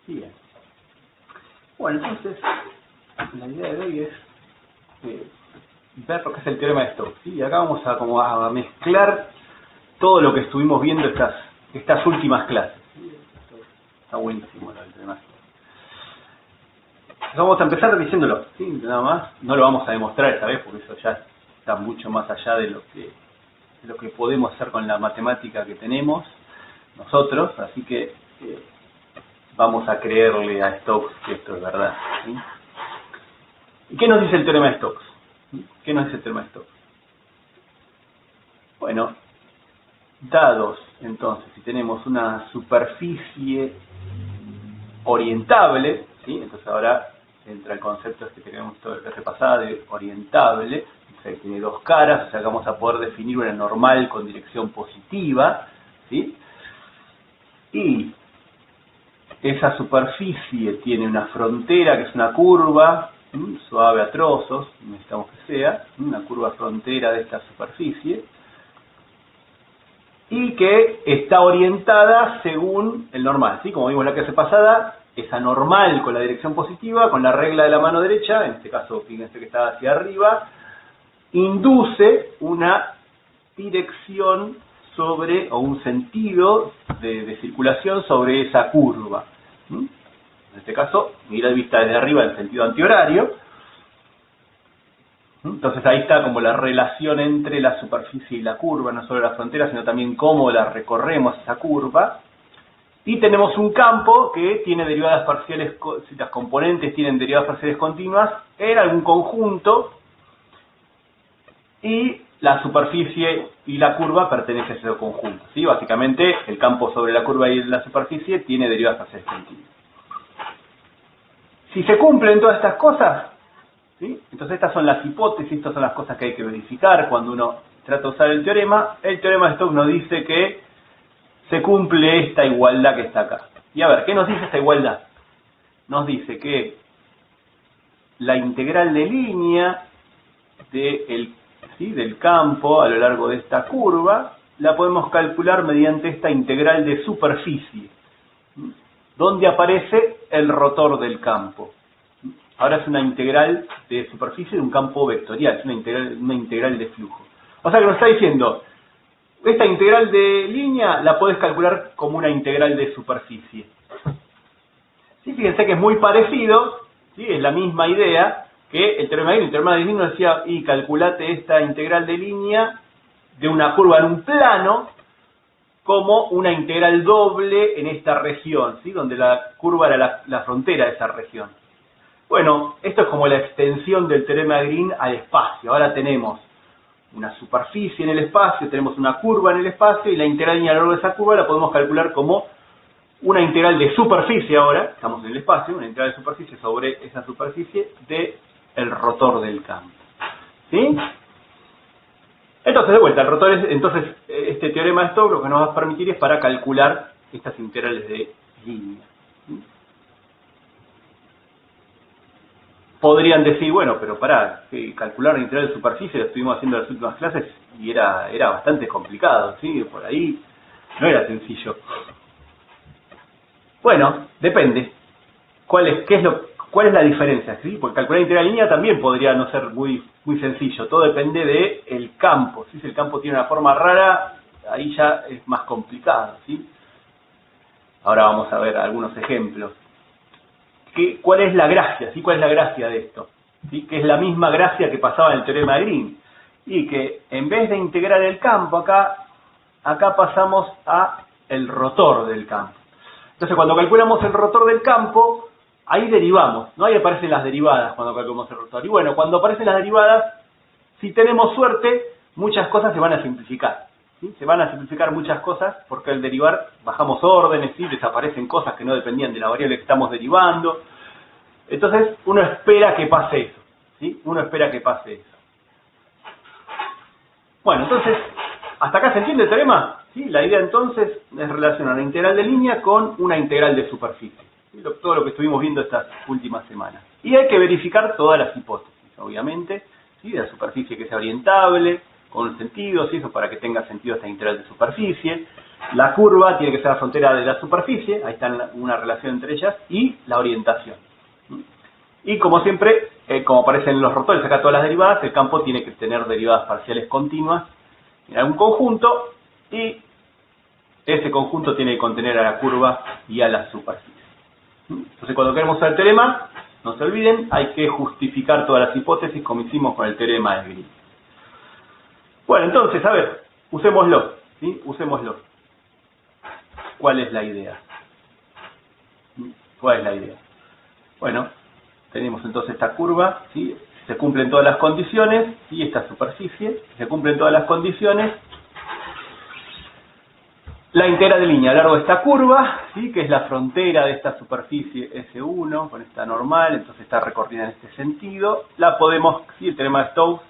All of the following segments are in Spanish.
Bien. Bueno, entonces, la idea de hoy es ver lo que es el teorema de Stokes, ¿sí? Y acá vamos a mezclar todo lo que estuvimos viendo estas últimas clases. Está buenísimo el teorema de Stokes. Vamos a empezar diciéndolo, ¿sí? Nada más. No lo vamos a demostrar esta vez porque eso ya está mucho más allá de lo que podemos hacer con la matemática que tenemos nosotros, así que vamos a creerle a Stokes que esto es verdad, ¿sí? ¿Y qué nos dice el teorema de Stokes? ¿Qué nos dice el teorema de Stokes? Bueno, dados, entonces, si tenemos una superficie orientable, ¿sí? Entonces ahora entra el concepto que tenemos toda la clase pasada de orientable, o sea, que tiene dos caras, o sea que vamos a poder definir una normal con dirección positiva, ¿sí? Y esa superficie tiene una frontera que es una curva, suave a trozos, necesitamos que sea, una curva frontera de esta superficie, y que está orientada según el normal, ¿sí? Como vimos en la clase pasada, esa normal con la dirección positiva, con la regla de la mano derecha, en este caso fíjense que está hacia arriba, induce una dirección sobre, o un sentido de circulación sobre esa curva. En este caso, mira vista desde arriba en sentido antihorario. Entonces ahí está como la relación entre la superficie y la curva, no solo la frontera, sino también cómo la recorremos esa curva. Y tenemos un campo que tiene derivadas parciales, si las componentes tienen derivadas parciales continuas, en algún conjunto, y la superficie y la curva pertenecen a ese conjunto, ¿sí? Básicamente, el campo sobre la curva y la superficie tiene derivadas parciales continuas. Si se cumplen todas estas cosas, ¿sí? Entonces estas son las hipótesis, estas son las cosas que hay que verificar cuando uno trata de usar el teorema. El teorema de Stokes nos dice que se cumple esta igualdad que está acá. Y a ver, ¿qué nos dice esta igualdad? Nos dice que la integral de línea del campo a lo largo de esta curva la podemos calcular mediante esta integral de superficie, donde aparece el rotor del campo. Ahora es una integral de superficie de un campo vectorial, es una integral de flujo. O sea que nos está diciendo, esta integral de línea la podés calcular como una integral de superficie. Sí, fíjense que es muy parecido, ¿sí? Es la misma idea que el teorema de Green. El teorema de Green nos decía, y calculate esta integral de línea de una curva en un plano como una integral doble en esta región, ¿sí? Donde la curva era la frontera de esa región. Bueno, esto es como la extensión del teorema de Green al espacio. Ahora tenemos una superficie en el espacio, tenemos una curva en el espacio, y la integral de línea a lo largo de esa curva la podemos calcular como una integral de superficie ahora, estamos en el espacio, una integral de superficie sobre esa superficie del rotor del campo. ¿Sí? Entonces, de vuelta, entonces este teorema de Stokes lo que nos va a permitir es para calcular estas integrales de línea. ¿Sí? Podrían decir, bueno, pero pará, calcular la integral de superficie lo estuvimos haciendo en las últimas clases y era bastante complicado, ¿sí? Por ahí no era sencillo. Bueno, depende. ¿Cuál es la diferencia? ¿Sí? Porque calcular la integral de línea también podría no ser muy sencillo. Todo depende del campo, ¿sí? Si el campo tiene una forma rara, ahí ya es más complicado, ¿sí? Ahora vamos a ver algunos ejemplos. ¿Cuál es la gracia? ¿Sí? ¿Cuál es la gracia de esto? ¿Sí? Que es la misma gracia que pasaba en el teorema de Green. Y que en vez de integrar el campo acá pasamos a el rotor del campo. Entonces cuando calculamos el rotor del campo, ahí derivamos, ¿no? Ahí aparecen las derivadas cuando calculamos el rotor. Y bueno, cuando aparecen las derivadas, si tenemos suerte, muchas cosas se van a simplificar, ¿sí? Se van a simplificar muchas cosas porque al derivar bajamos órdenes, ¿sí? Desaparecen cosas que no dependían de la variable que estamos derivando. Entonces uno espera que pase eso, ¿sí? Uno espera que pase eso. Bueno, entonces, ¿hasta acá se entiende el teorema? ¿Sí? La idea entonces es relacionar la integral de línea con una integral de superficie. ¿Sí? Todo lo que estuvimos viendo estas últimas semanas. Y hay que verificar todas las hipótesis, obviamente, ¿sí? De la superficie que sea orientable, con un sentido, ¿sí? Eso para que tenga sentido esta integral de superficie. La curva tiene que ser la frontera de la superficie, ahí está una relación entre ellas, y la orientación. Y como siempre, como aparecen los rotores, acá todas las derivadas, el campo tiene que tener derivadas parciales continuas en algún conjunto, y ese conjunto tiene que contener a la curva y a la superficie. Entonces, cuando queremos usar el teorema, no se olviden, hay que justificar todas las hipótesis como hicimos con el teorema de Green. Bueno, entonces, a ver, usémoslo, ¿sí? Usémoslo. ¿Cuál es la idea? ¿Cuál es la idea? Bueno, tenemos entonces esta curva, ¿sí? Se cumplen todas las condiciones, ¿sí? Esta superficie, se cumplen todas las condiciones. La integral de línea a lo largo de esta curva, ¿sí? Que es la frontera de esta superficie S1, con esta normal, entonces está recorrida en este sentido. La podemos, ¿sí? El teorema de Stokes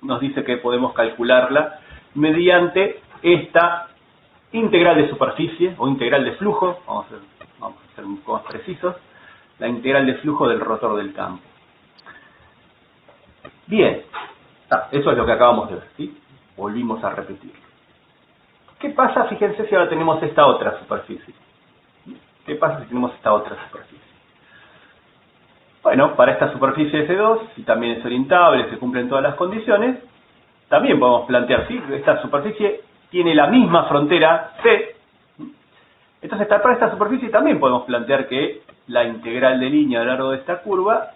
nos dice que podemos calcularla mediante esta integral de superficie o integral de flujo, vamos a ser un poco más precisos, la integral de flujo del rotor del campo. Bien, eso es lo que acabamos de ver, ¿sí? Volvimos a repetirlo. ¿Qué pasa, fíjense, si ahora tenemos esta otra superficie? ¿Qué pasa si tenemos esta otra superficie? Bueno, para esta superficie S2, si también es orientable, se cumplen todas las condiciones, también podemos plantear, ¿sí? Esta superficie tiene la misma frontera C. Entonces, para esta superficie también podemos plantear que la integral de línea a lo largo de esta curva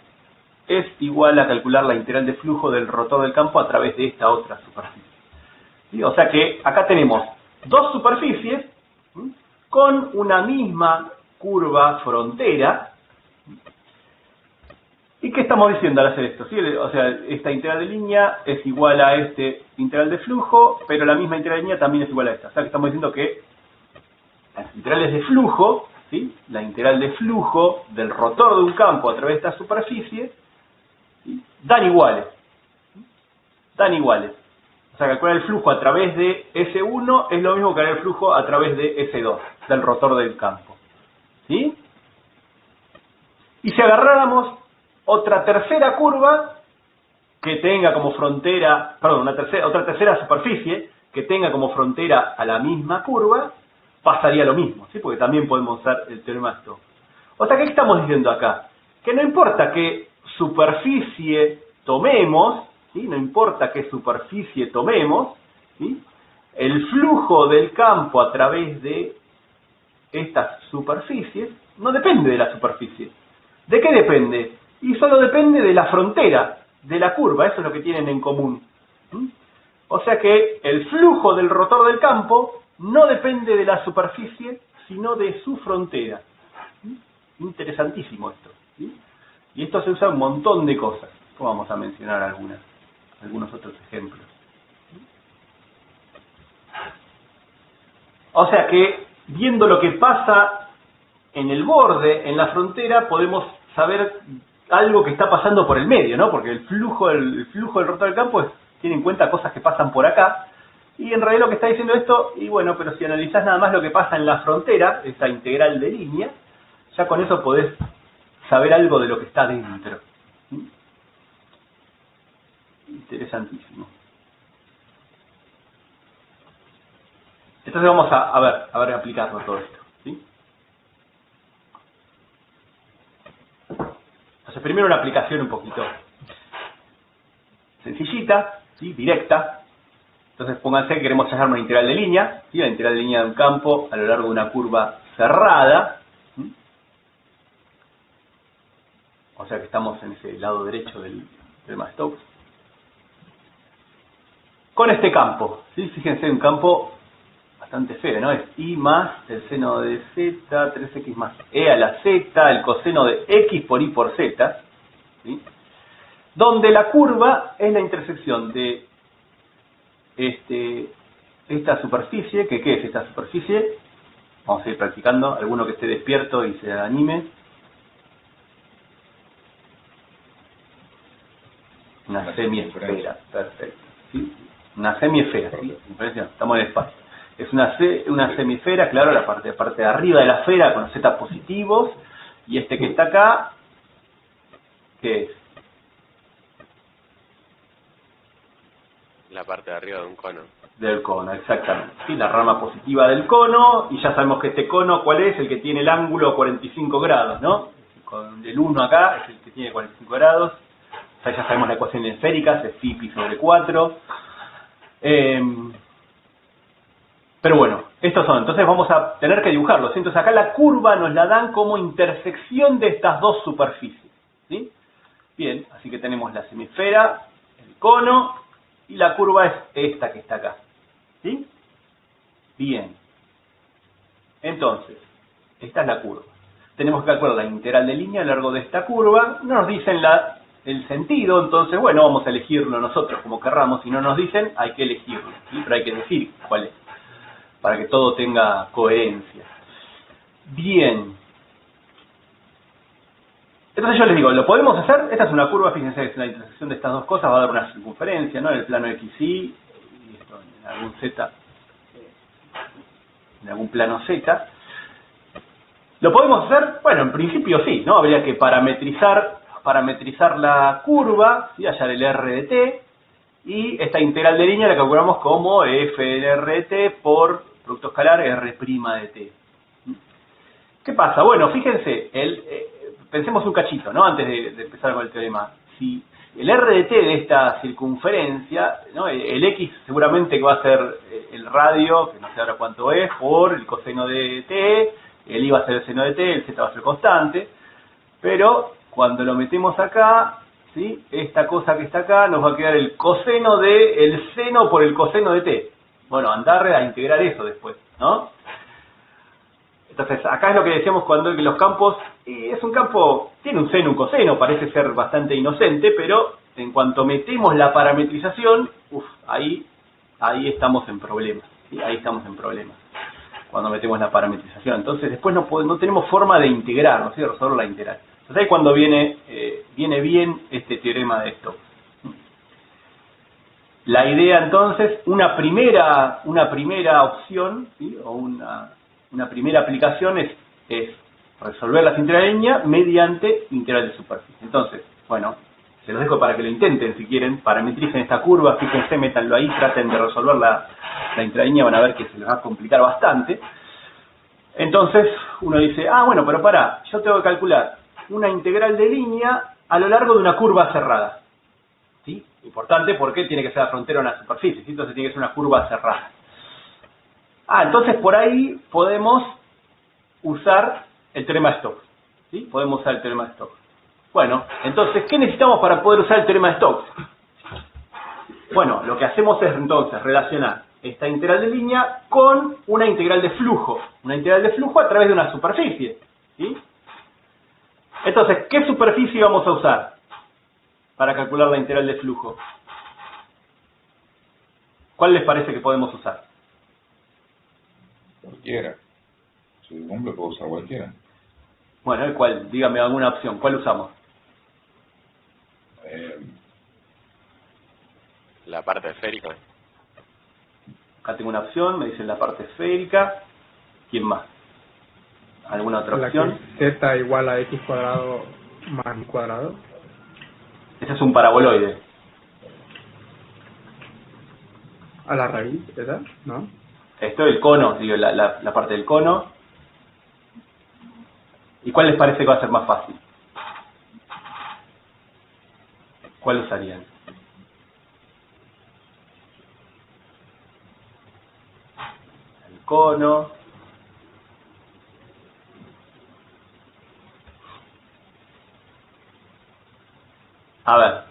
es igual a calcular la integral de flujo del rotor del campo a través de esta otra superficie. ¿Sí? O sea que acá tenemos dos superficies con una misma curva frontera. ¿Y qué estamos diciendo al hacer esto? ¿Sí? O sea, esta integral de línea es igual a este integral de flujo, pero la misma integral de línea también es igual a esta. O sea que estamos diciendo que las integrales de flujo, ¿sí? La integral de flujo del rotor de un campo a través de esta superficie, ¿sí? Dan iguales. Dan iguales. O sea, calcular el flujo a través de S1 es lo mismo que calcular el flujo a través de S2, del rotor del campo. ¿Sí? Y si agarráramos otra tercera curva que tenga como frontera, perdón, otra tercera superficie que tenga como frontera a la misma curva, pasaría lo mismo, ¿sí? Porque también podemos usar el teorema de Stokes. O sea, ¿qué estamos diciendo acá? Que no importa qué superficie tomemos, ¿sí? No importa qué superficie tomemos, ¿sí? El flujo del campo a través de estas superficies no depende de la superficie. ¿De qué depende? Y solo depende de la frontera, de la curva, eso es lo que tienen en común. O sea que el flujo del rotor del campo no depende de la superficie, sino de su frontera. Interesantísimo esto. ¿Sí? Y esto se usa en un montón de cosas. Vamos a mencionar algunos otros ejemplos. O sea que, viendo lo que pasa en el borde, en la frontera, podemos saber algo que está pasando por el medio, ¿no? Porque el flujo del rotor del campo tiene en cuenta cosas que pasan por acá. Y en realidad lo que está diciendo esto, y bueno, pero si analizás nada más lo que pasa en la frontera, esta integral de línea, ya con eso podés saber algo de lo que está dentro. ¿Sí? Interesantísimo. Entonces vamos a ver aplicarlo todo esto. ¿Sí? Entonces primero una aplicación un poquito sencillita, ¿sí? Directa. Entonces pónganse que queremos hallar una integral de línea, ¿sí? La integral de línea de un campo a lo largo de una curva cerrada. ¿Sí? O sea que estamos en ese lado derecho del teorema de Stokes. Con este campo, ¿sí? Fíjense, un campo bastante feo, ¿no? Es I más el seno de Z, 3X más E a la Z, el coseno de X por Y por Z, ¿sí? Donde la curva es la intersección de esta superficie, que ¿qué es esta superficie? Vamos a ir practicando, alguno que esté despierto y se anime. Una semiesfera, perfecto. ¿Sí? Una semiesfera, ¿sí? Estamos en el espacio. Es una semisfera, claro, la parte de arriba de la esfera con Z positivos, y este que está acá, ¿qué es? La parte de arriba de un cono. Del cono, exactamente. ¿Sí? La rama positiva del cono, y ya sabemos que este cono, ¿cuál es? El que tiene el ángulo 45 grados, ¿no? Con el 1 acá es el que tiene 45 grados. O sea, ya sabemos la ecuación esférica, es phi pi sobre 4. Pero bueno, estos son. Entonces vamos a tener que dibujarlos. Entonces acá la curva nos la dan como intersección de estas dos superficies. ¿Sí? Bien, así que tenemos la semisfera, el cono, y la curva es esta que está acá. ¿Sí? Bien. Entonces, esta es la curva. Tenemos que calcular la integral de línea a lo largo de esta curva. No nos dicen el sentido, entonces, bueno, vamos a elegirlo nosotros como querramos. Si no nos dicen, hay que elegirlo. ¿Sí? Pero hay que decir cuál es, para que todo tenga coherencia. Bien. Entonces yo les digo, ¿lo podemos hacer? Esta es una curva, fíjense, es la intersección de estas dos cosas, va a dar una circunferencia, ¿no? En el plano XY, y esto en algún Z, en algún plano Z. ¿Lo podemos hacer? Bueno, en principio sí, ¿no? Habría que parametrizar la curva, ¿sí? Hallar el R de t, y esta integral de línea la calculamos como f del R de t por producto escalar R' de t. ¿Qué pasa? Bueno, fíjense, pensemos un cachito, ¿no? Antes de empezar con el teorema. Si el R de t de esta circunferencia, ¿no? El X seguramente que va a ser el radio, que no sé ahora cuánto es, por el coseno de t, el Y va a ser el seno de t, el Z va a ser constante, pero cuando lo metemos acá, ¿sí? Esta cosa que está acá nos va a quedar el coseno de el seno por el coseno de t. Bueno, andar a integrar eso después, ¿no? Entonces, acá es lo que decíamos cuando los campos, es un campo, tiene un seno, un coseno, parece ser bastante inocente, pero en cuanto metemos la parametrización, ahí estamos en problemas, ¿sí? Ahí estamos en problemas, cuando metemos la parametrización. Entonces, después no tenemos forma de integrar, ¿no? ¿Sí? De resolver la integral. Entonces, ahí cuando viene bien este teorema de Stokes. La idea, entonces, una primera opción, ¿sí? O una primera aplicación es resolver las integrales de línea mediante integral de superficie. Entonces, bueno, se los dejo para que lo intenten si quieren, parametricen esta curva, fíjense, métanlo ahí, traten de resolver la integral de línea, van a ver que se les va a complicar bastante. Entonces, uno dice, bueno, pero pará, yo tengo que calcular una integral de línea a lo largo de una curva cerrada. ¿Sí? Importante porque tiene que ser la frontera de una superficie, ¿sí? Entonces tiene que ser una curva cerrada. Entonces por ahí podemos usar el teorema de Stokes. ¿Sí? Podemos usar el teorema de Stokes. Bueno, entonces, ¿qué necesitamos para poder usar el teorema de Stokes? Bueno, lo que hacemos es entonces relacionar esta integral de línea con una integral de flujo. Una integral de flujo a través de una superficie. ¿Sí? Entonces, ¿qué superficie vamos a usar para calcular la integral de flujo? ¿Cuál les parece que podemos usar? Cualquiera. Si un hombre puede usar cualquiera. Bueno, ¿cuál? Dígame alguna opción. ¿Cuál usamos? La parte esférica. Acá tengo una opción, me dicen la parte esférica. ¿Quién más? ¿Alguna otra opción? Z igual a x cuadrado más y cuadrado. Ese es un paraboloide. A la raíz, ¿verdad? ¿No? Esto es el cono, digo, la parte del cono. ¿Y cuál les parece que va a ser más fácil? ¿Cuál usarían? El cono. A ver,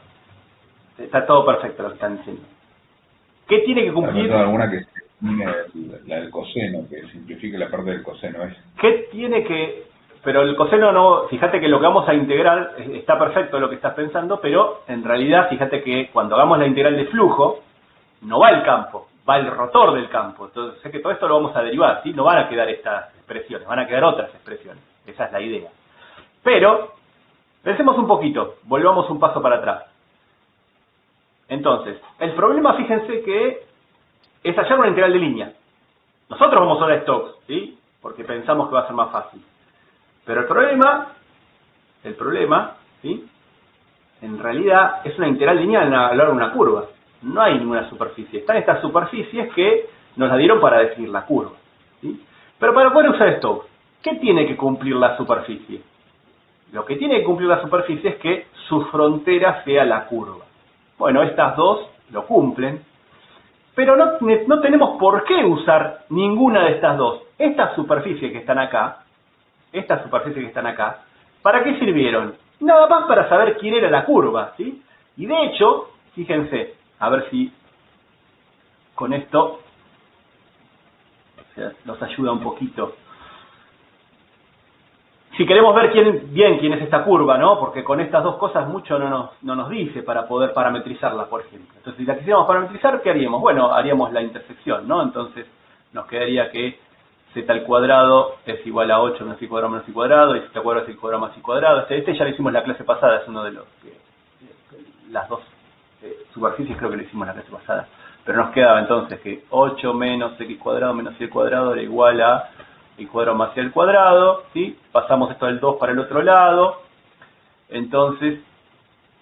está todo perfecto lo que están diciendo. ¿Qué tiene que cumplir? Alguna que la del coseno, que simplifique la parte del coseno. ¿Qué tiene que...? Pero el coseno no... Fíjate que lo que vamos a integrar está perfecto lo que estás pensando, pero en realidad fíjate que cuando hagamos la integral de flujo, no va el campo, va el rotor del campo. Entonces sé que todo esto lo vamos a derivar, ¿sí? No van a quedar estas expresiones, van a quedar otras expresiones. Esa es la idea. Pero, pensemos un poquito, volvamos un paso para atrás. Entonces, el problema, fíjense que es hallar una integral de línea. Nosotros vamos a usar Stokes, ¿sí? Porque pensamos que va a ser más fácil. Pero el problema, ¿sí? En realidad es una integral lineal a lo largo de una curva. no hay ninguna superficie. Están estas superficies que nos la dieron para definir la curva, ¿sí? Pero para poder usar esto, ¿qué tiene que cumplir la superficie? Lo que tiene que cumplir la superficie es que su frontera sea la curva. Bueno, estas dos lo cumplen, pero no tenemos por qué usar ninguna de estas dos. Estas superficies que están acá, ¿para qué sirvieron? Nada más para saber quién era la curva, ¿sí? Y de hecho, fíjense, a ver si con esto nos ayuda un poquito. Si queremos ver quién es esta curva, ¿no? Porque con estas dos cosas mucho no nos dice para poder parametrizarla, por ejemplo. Entonces, si la quisiéramos parametrizar, ¿qué haríamos? Bueno, haríamos la intersección, ¿no? Entonces, nos quedaría que z al cuadrado es igual a 8 menos y cuadrado menos y cuadrado, y z al cuadrado es el cuadrado más y cuadrado. Este ya lo hicimos la clase pasada, es uno de los las dos superficies creo que lo hicimos la clase pasada. Pero nos quedaba entonces que 8 menos x cuadrado menos y al cuadrado era igual a y cuadrado más y al cuadrado, ¿sí? Pasamos esto del 2 para el otro lado. Entonces,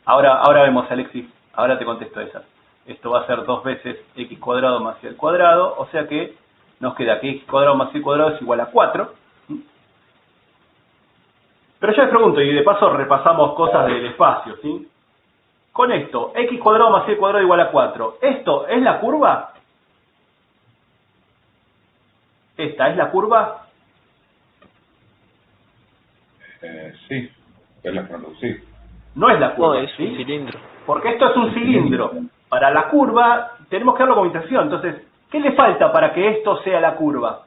ahora vemos, Alexis, ahora te contesto esa. Esto va a ser 2 veces x cuadrado más y al cuadrado, o sea que nos queda que x cuadrado más y al cuadrado es igual a 4. Pero yo les pregunto, y de paso repasamos cosas del espacio, ¿sí? Con esto, x cuadrado más y al cuadrado igual a 4. ¿Esto es la curva? ¿Esta es la curva? Sí, es la curva, sí. No es la curva, No, es ¿sí? un cilindro. Porque esto es un cilindro. Para la curva tenemos que darlo como intersección. Entonces, ¿qué le falta para que esto sea la curva?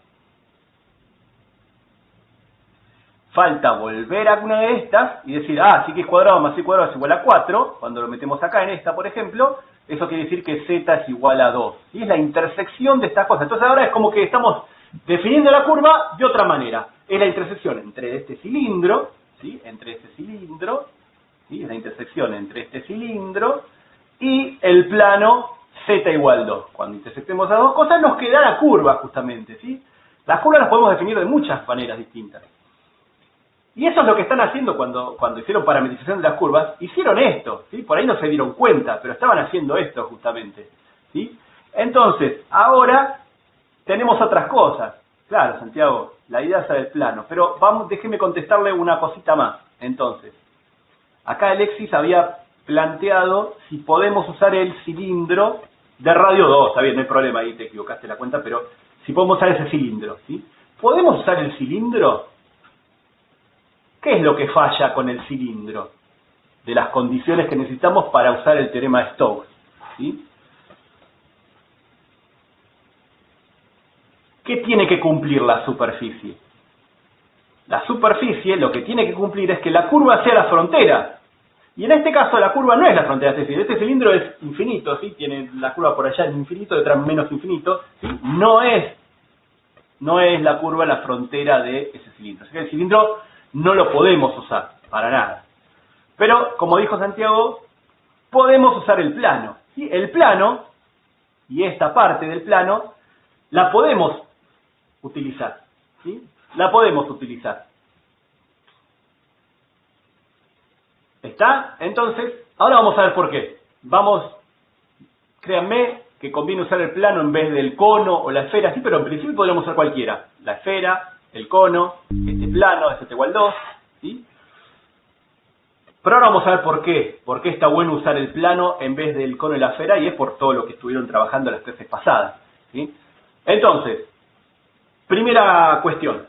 Falta volver a una de estas y decir, si x cuadrado más y cuadrado es igual a 4, cuando lo metemos acá en esta, por ejemplo, eso quiere decir que z es igual a 2. ¿Sí? Es la intersección de estas cosas. Entonces ahora es como que estamos definiendo la curva de otra manera. Es la intersección entre este cilindro, ¿sí? ¿Sí? Es la intersección entre este cilindro y el plano z igual 2. Cuando intersectemos esas dos cosas nos queda la curva justamente, ¿sí? Las curvas las podemos definir de muchas maneras distintas. Y eso es lo que están haciendo cuando hicieron parametrización de las curvas. Hicieron esto, ¿sí? Por ahí no se dieron cuenta, pero estaban haciendo esto justamente, ¿sí? Entonces, ahora tenemos otras cosas. Claro, Santiago, la idea es del plano, pero déjeme contestarle una cosita más. Entonces, acá Alexis había planteado si podemos usar el cilindro de radio 2, está bien, no hay problema, ahí te equivocaste la cuenta, pero si podemos usar ese cilindro, ¿sí? ¿Podemos usar el cilindro? ¿Qué es lo que falla con el cilindro? De las condiciones que necesitamos para usar el teorema de Stokes, ¿sí? ¿Qué tiene que cumplir la superficie? La superficie lo que tiene que cumplir es que la curva sea la frontera. Y en este caso la curva no es la frontera de este cilindro. Este cilindro es infinito, ¿sí? Tiene la curva por allá en infinito, detrás menos infinito, ¿sí? No es la curva la frontera de ese cilindro. Así que el cilindro no lo podemos usar, para nada. Pero, como dijo Santiago, podemos usar el plano, ¿sí? El plano, y esta parte del plano, la podemos utilizar, ¿sí? La podemos utilizar. ¿Está? Entonces, ahora vamos a ver por qué. Créanme que conviene usar el plano en vez del cono o la esfera, sí, pero en principio podríamos usar cualquiera. La esfera, el cono, este plano, z igual 2, ¿sí? Pero ahora vamos a ver por qué. Por qué está bueno usar el plano en vez del cono y la esfera, y es por todo lo que estuvieron trabajando las clases pasadas, ¿sí? Entonces, primera cuestión.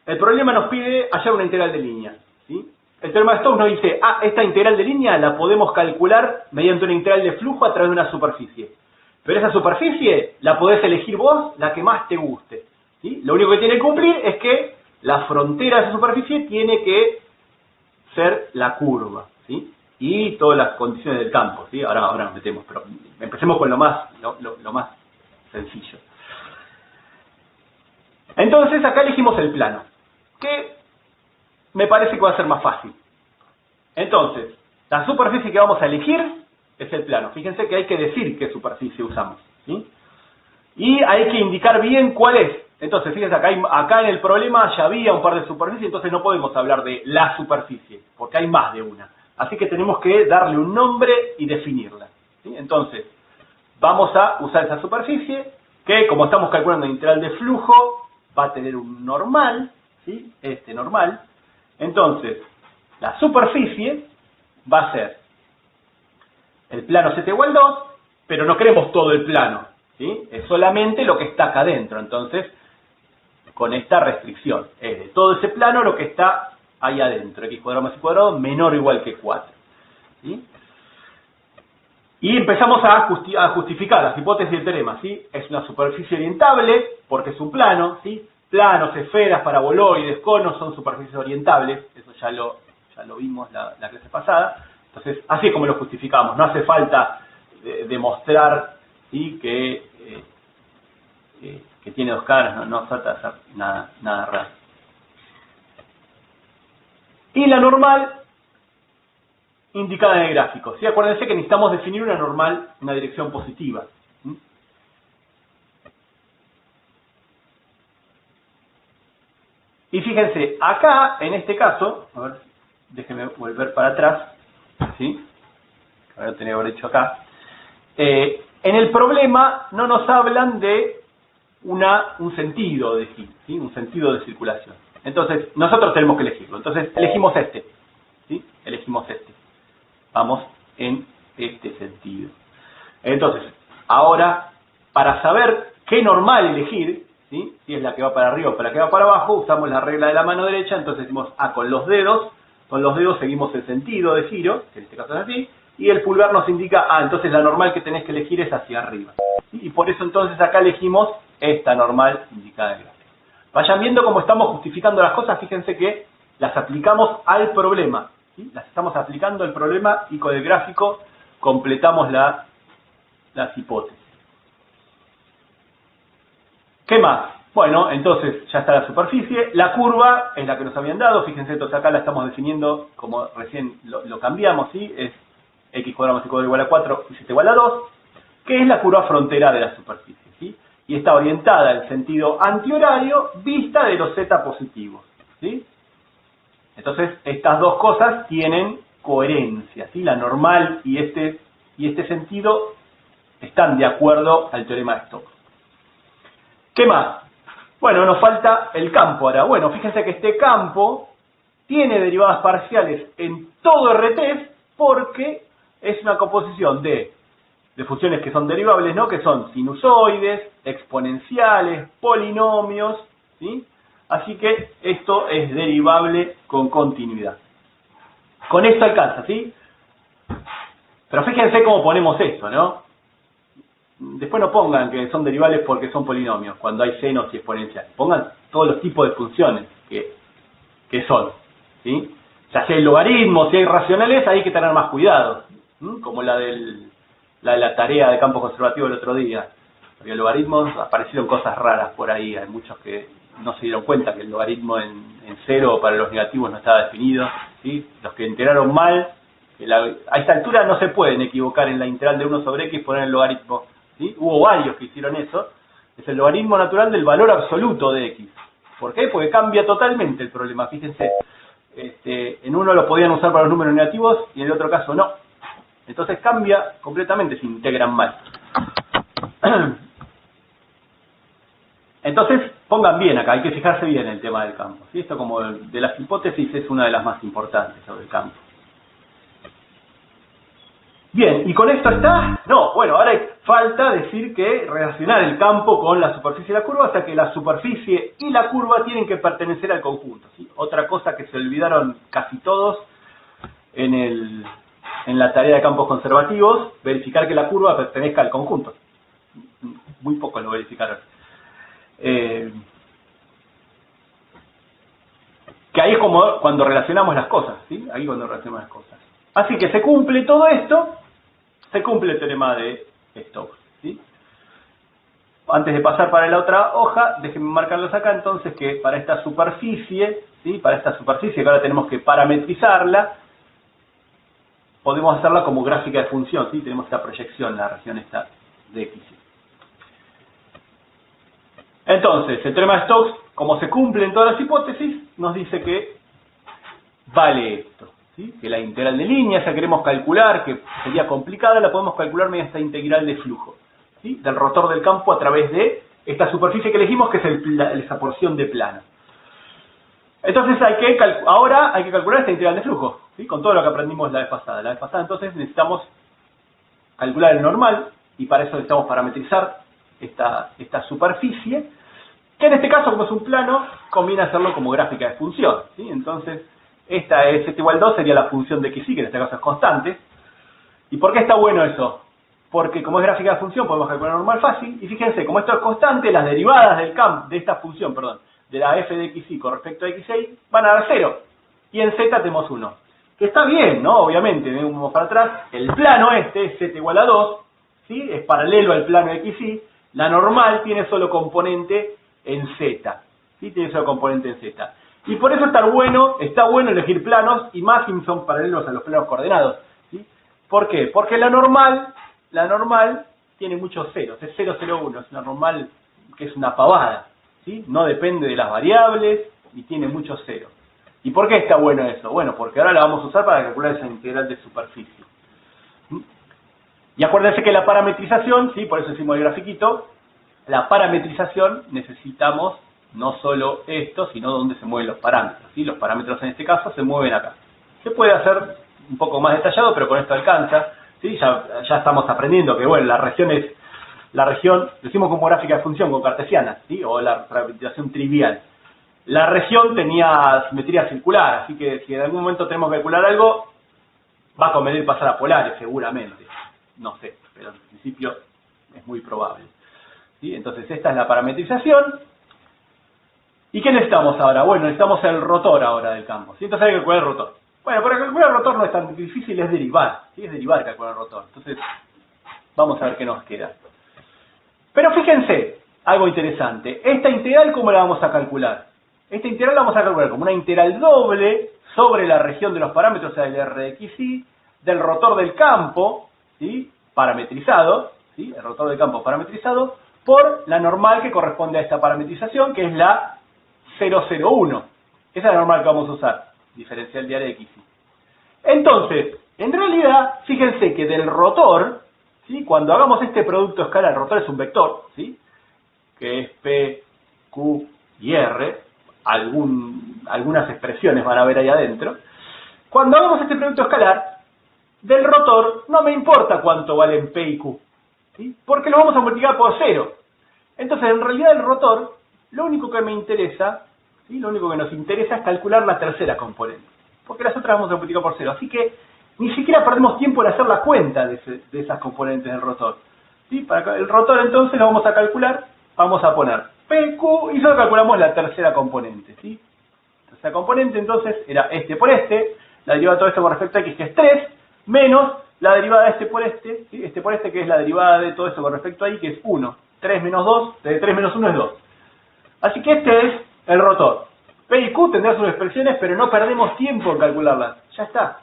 El problema nos pide hallar una integral de línea, ¿sí? El teorema de Stokes nos dice, esta integral de línea la podemos calcular mediante una integral de flujo a través de una superficie. Pero esa superficie la podés elegir vos, la que más te guste, ¿sí? Lo único que tiene que cumplir es que la frontera de esa superficie tiene que ser la curva, ¿sí? Y todas las condiciones del campo, ¿sí? Ahora nos metemos, pero empecemos con lo más sencillo. Entonces acá elegimos el plano, que me parece que va a ser más fácil. Entonces, la superficie que vamos a elegir es el plano. Fíjense que hay que decir qué superficie usamos, ¿sí? Y hay que indicar bien cuál es. Entonces, fíjense, acá en el problema ya había un par de superficies, entonces no podemos hablar de la superficie, porque hay más de una. Así que tenemos que darle un nombre y definirla, ¿sí? Entonces, vamos a usar esa superficie, que como estamos calculando la integral de flujo, va a tener un normal, ¿sí? Este normal. Entonces, la superficie va a ser el plano z igual 2, pero no queremos todo el plano, ¿sí? Es solamente lo que está acá adentro. Entonces, con esta restricción, es de todo ese plano lo que está ahí adentro, x cuadrado más y cuadrado menor o igual que 4. ¿Sí? Y empezamos a justificar las hipótesis del teorema, ¿sí? Es una superficie orientable, porque es un plano, ¿sí? Planos, esferas, paraboloides, conos son superficies orientables, eso ya lo vimos la clase pasada. Entonces, así es como lo justificamos, no hace falta demostrar, ¿sí? que tiene dos caras, no falta hacer nada raro. Y la normal indicada en el gráfico, ¿sí? Acuérdense que necesitamos definir una normal, una dirección positiva. Y fíjense, acá, en este caso, a ver, déjenme volver para atrás, ¿sí? Ahora lo tenía que haber hecho acá. En el problema no nos hablan de un sentido de giro, ¿sí? Un sentido de circulación. Entonces, nosotros tenemos que elegirlo. Entonces, elegimos este, ¿sí? Elegimos este. Vamos en este sentido. Entonces, ahora, para saber qué normal elegir, ¿sí? Si es la que va para arriba o para la que va para abajo, usamos la regla de la mano derecha. Entonces decimos, con los dedos seguimos el sentido de giro, que en este caso es así, y el pulgar nos indica, entonces la normal que tenés que elegir es hacia arriba. ¿Sí? Y por eso entonces acá elegimos esta normal indicada en el gráfico. Vayan viendo cómo estamos justificando las cosas, fíjense que las aplicamos al problema, ¿sí? Las estamos aplicando al problema y con el gráfico completamos las hipótesis. ¿Qué más? Bueno, entonces ya está la superficie, la curva es la que nos habían dado, fíjense, entonces acá la estamos definiendo como recién lo cambiamos, ¿sí? Es x cuadrado más y cuadrado igual a 4 y z igual a 2, que es la curva frontera de la superficie, ¿sí? Y está orientada en sentido antihorario vista de los z positivos, ¿sí? Entonces, estas dos cosas tienen coherencia, ¿sí? La normal y este sentido están de acuerdo al teorema de Stokes. ¿Qué más? Bueno, nos falta el campo ahora. Bueno, fíjense que este campo tiene derivadas parciales en todo RT porque es una composición de funciones que son derivables, ¿no? Que son sinusoides, exponenciales, polinomios, ¿sí? Así que esto es derivable con continuidad. Con esto alcanza, ¿sí? Pero fíjense cómo ponemos esto, ¿no? Después no pongan que son derivables porque son polinomios, cuando hay senos y exponenciales. Pongan todos los tipos de funciones que son, ¿sí? Ya si hay logaritmos, si hay racionales, hay que tener más cuidado, ¿sí? Como la de la tarea de campo conservativo el otro día. Porque en logaritmos aparecieron cosas raras por ahí, hay muchos que no se dieron cuenta que el logaritmo en cero para los negativos no estaba definido, ¿sí? Los que enteraron mal, a esta altura no se pueden equivocar en la integral de 1 sobre x poner el logaritmo, ¿sí? Hubo varios que hicieron eso. Es el logaritmo natural del valor absoluto de x. ¿Por qué? Porque cambia totalmente el problema. Fíjense, en uno lo podían usar para los números negativos y en el otro caso no. Entonces cambia completamente, se integran mal. Entonces, pongan bien acá, hay que fijarse bien en el tema del campo, ¿sí? Esto como de las hipótesis es una de las más importantes sobre el campo. Bien, ¿y con esto está? No, bueno, ahora falta decir que relacionar el campo con la superficie y la curva, hasta que la superficie y la curva tienen que pertenecer al conjunto, ¿sí? Otra cosa que se olvidaron casi todos en la tarea de campos conservativos, verificar que la curva pertenezca al conjunto. Muy pocos lo verificaron. Que ahí es como cuando relacionamos las cosas, ¿sí? Ahí cuando relacionamos las cosas. Así que se cumple todo esto, se cumple el teorema de Stokes, ¿sí? Antes de pasar para la otra hoja, déjenme marcarlos acá entonces que para esta superficie, ¿sí? Para esta superficie que ahora tenemos que parametrizarla, podemos hacerla como gráfica de función, ¿sí? Tenemos esta proyección, la región esta de X. Entonces, el teorema de Stokes, como se cumple en todas las hipótesis, nos dice que vale esto, ¿sí? Que la integral de línea, si queremos calcular, que sería complicada, la podemos calcular mediante esta integral de flujo. ¿sí?, del rotor del campo a través de esta superficie que elegimos, que es esa porción de plano. Entonces ahora hay que calcular esta integral de flujo, ¿sí?, con todo lo que aprendimos la vez pasada. La vez pasada entonces necesitamos calcular el normal, y para eso necesitamos parametrizar esta superficie, que en este caso, como es un plano, conviene hacerlo como gráfica de función, ¿sí? Entonces, esta es z igual 2, sería la función de xy, que en este caso es constante. ¿Y por qué está bueno eso? Porque como es gráfica de función, podemos calcular normal fácil, y fíjense, como esto es constante, las derivadas de esta función, de la f de xy con respecto a xy, van a dar 0, y en z tenemos 1. Que está bien, ¿no? Obviamente, vemos para atrás, el plano es z igual a 2, ¿sí?, es paralelo al plano de xy, la normal tiene solo componente en z, ¿sí?, tiene solo componente en z. Y por eso está bueno elegir planos, y más si son paralelos a los planos coordenados, ¿sí? ¿Por qué? Porque la normal tiene muchos ceros, es 0, 0, 1, es una normal que es una pavada, ¿sí? No depende de las variables y tiene muchos ceros. ¿Y por qué está bueno eso? Bueno, porque ahora la vamos a usar para calcular esa integral de superficie. Y acuérdense que la parametrización, ¿sí?, por eso hicimos el grafiquito, la parametrización necesitamos no solo esto, sino donde se mueven los parámetros, ¿sí? Los parámetros en este caso se mueven acá. Se puede hacer un poco más detallado, pero con esto alcanza, ¿sí? Ya estamos aprendiendo que, bueno, la región, lo hicimos como gráfica de función, con cartesiana, ¿sí?, o la parametrización trivial. La región tenía simetría circular, así que si en algún momento tenemos que calcular algo, va a convenir pasar a polares, seguramente. No sé, pero en principio es muy probable, ¿sí? Entonces esta es la parametrización. ¿Y qué necesitamos ahora? Bueno, necesitamos el rotor ahora del campo, ¿sí? Entonces hay que calcular el rotor. Bueno, para calcular el rotor no es tan difícil, es derivar, ¿sí? Es derivar calcular el rotor. Entonces, vamos a ver qué nos queda. Pero fíjense, algo interesante. Esta integral, ¿cómo la vamos a calcular? Esta integral la vamos a calcular como una integral doble sobre la región de los parámetros, o sea, el r de xy, del rotor del campo, ¿sí?, parametrizado, ¿sí?, el rotor del campo parametrizado, por la normal que corresponde a esta parametrización, que es la 001. Esa es la normal que vamos a usar, diferencial de área de xy. Entonces, en realidad, fíjense que del rotor, ¿sí?, cuando hagamos este producto escalar, el rotor es un vector, ¿sí?, que es P, Q y R, algunas expresiones van a ver ahí adentro. Cuando hagamos este producto escalar, del rotor no me importa cuánto valen P y Q, ¿sí?, porque lo vamos a multiplicar por 0. Entonces, en realidad, el rotor, lo único que me interesa, ¿sí?, lo único que nos interesa es calcular la tercera componente, porque las otras vamos a multiplicar por 0. Así que ni siquiera perdemos tiempo en hacer la cuenta de esas componentes del rotor, ¿sí? Para el rotor, entonces, lo vamos a calcular, vamos a poner P, Q, y solo calculamos la tercera componente, ¿sí? La tercera componente, entonces, era este por este, la derivada de todo esto con respecto a x, que es 3, menos la derivada de este por este, ¿sí?, este por este, que es la derivada de todo esto con respecto a y, que es 1. 3 menos 2, de 3 menos 1 es 2. Así que este es el rotor. P y Q tendrán sus expresiones, pero no perdemos tiempo en calcularlas. Ya está.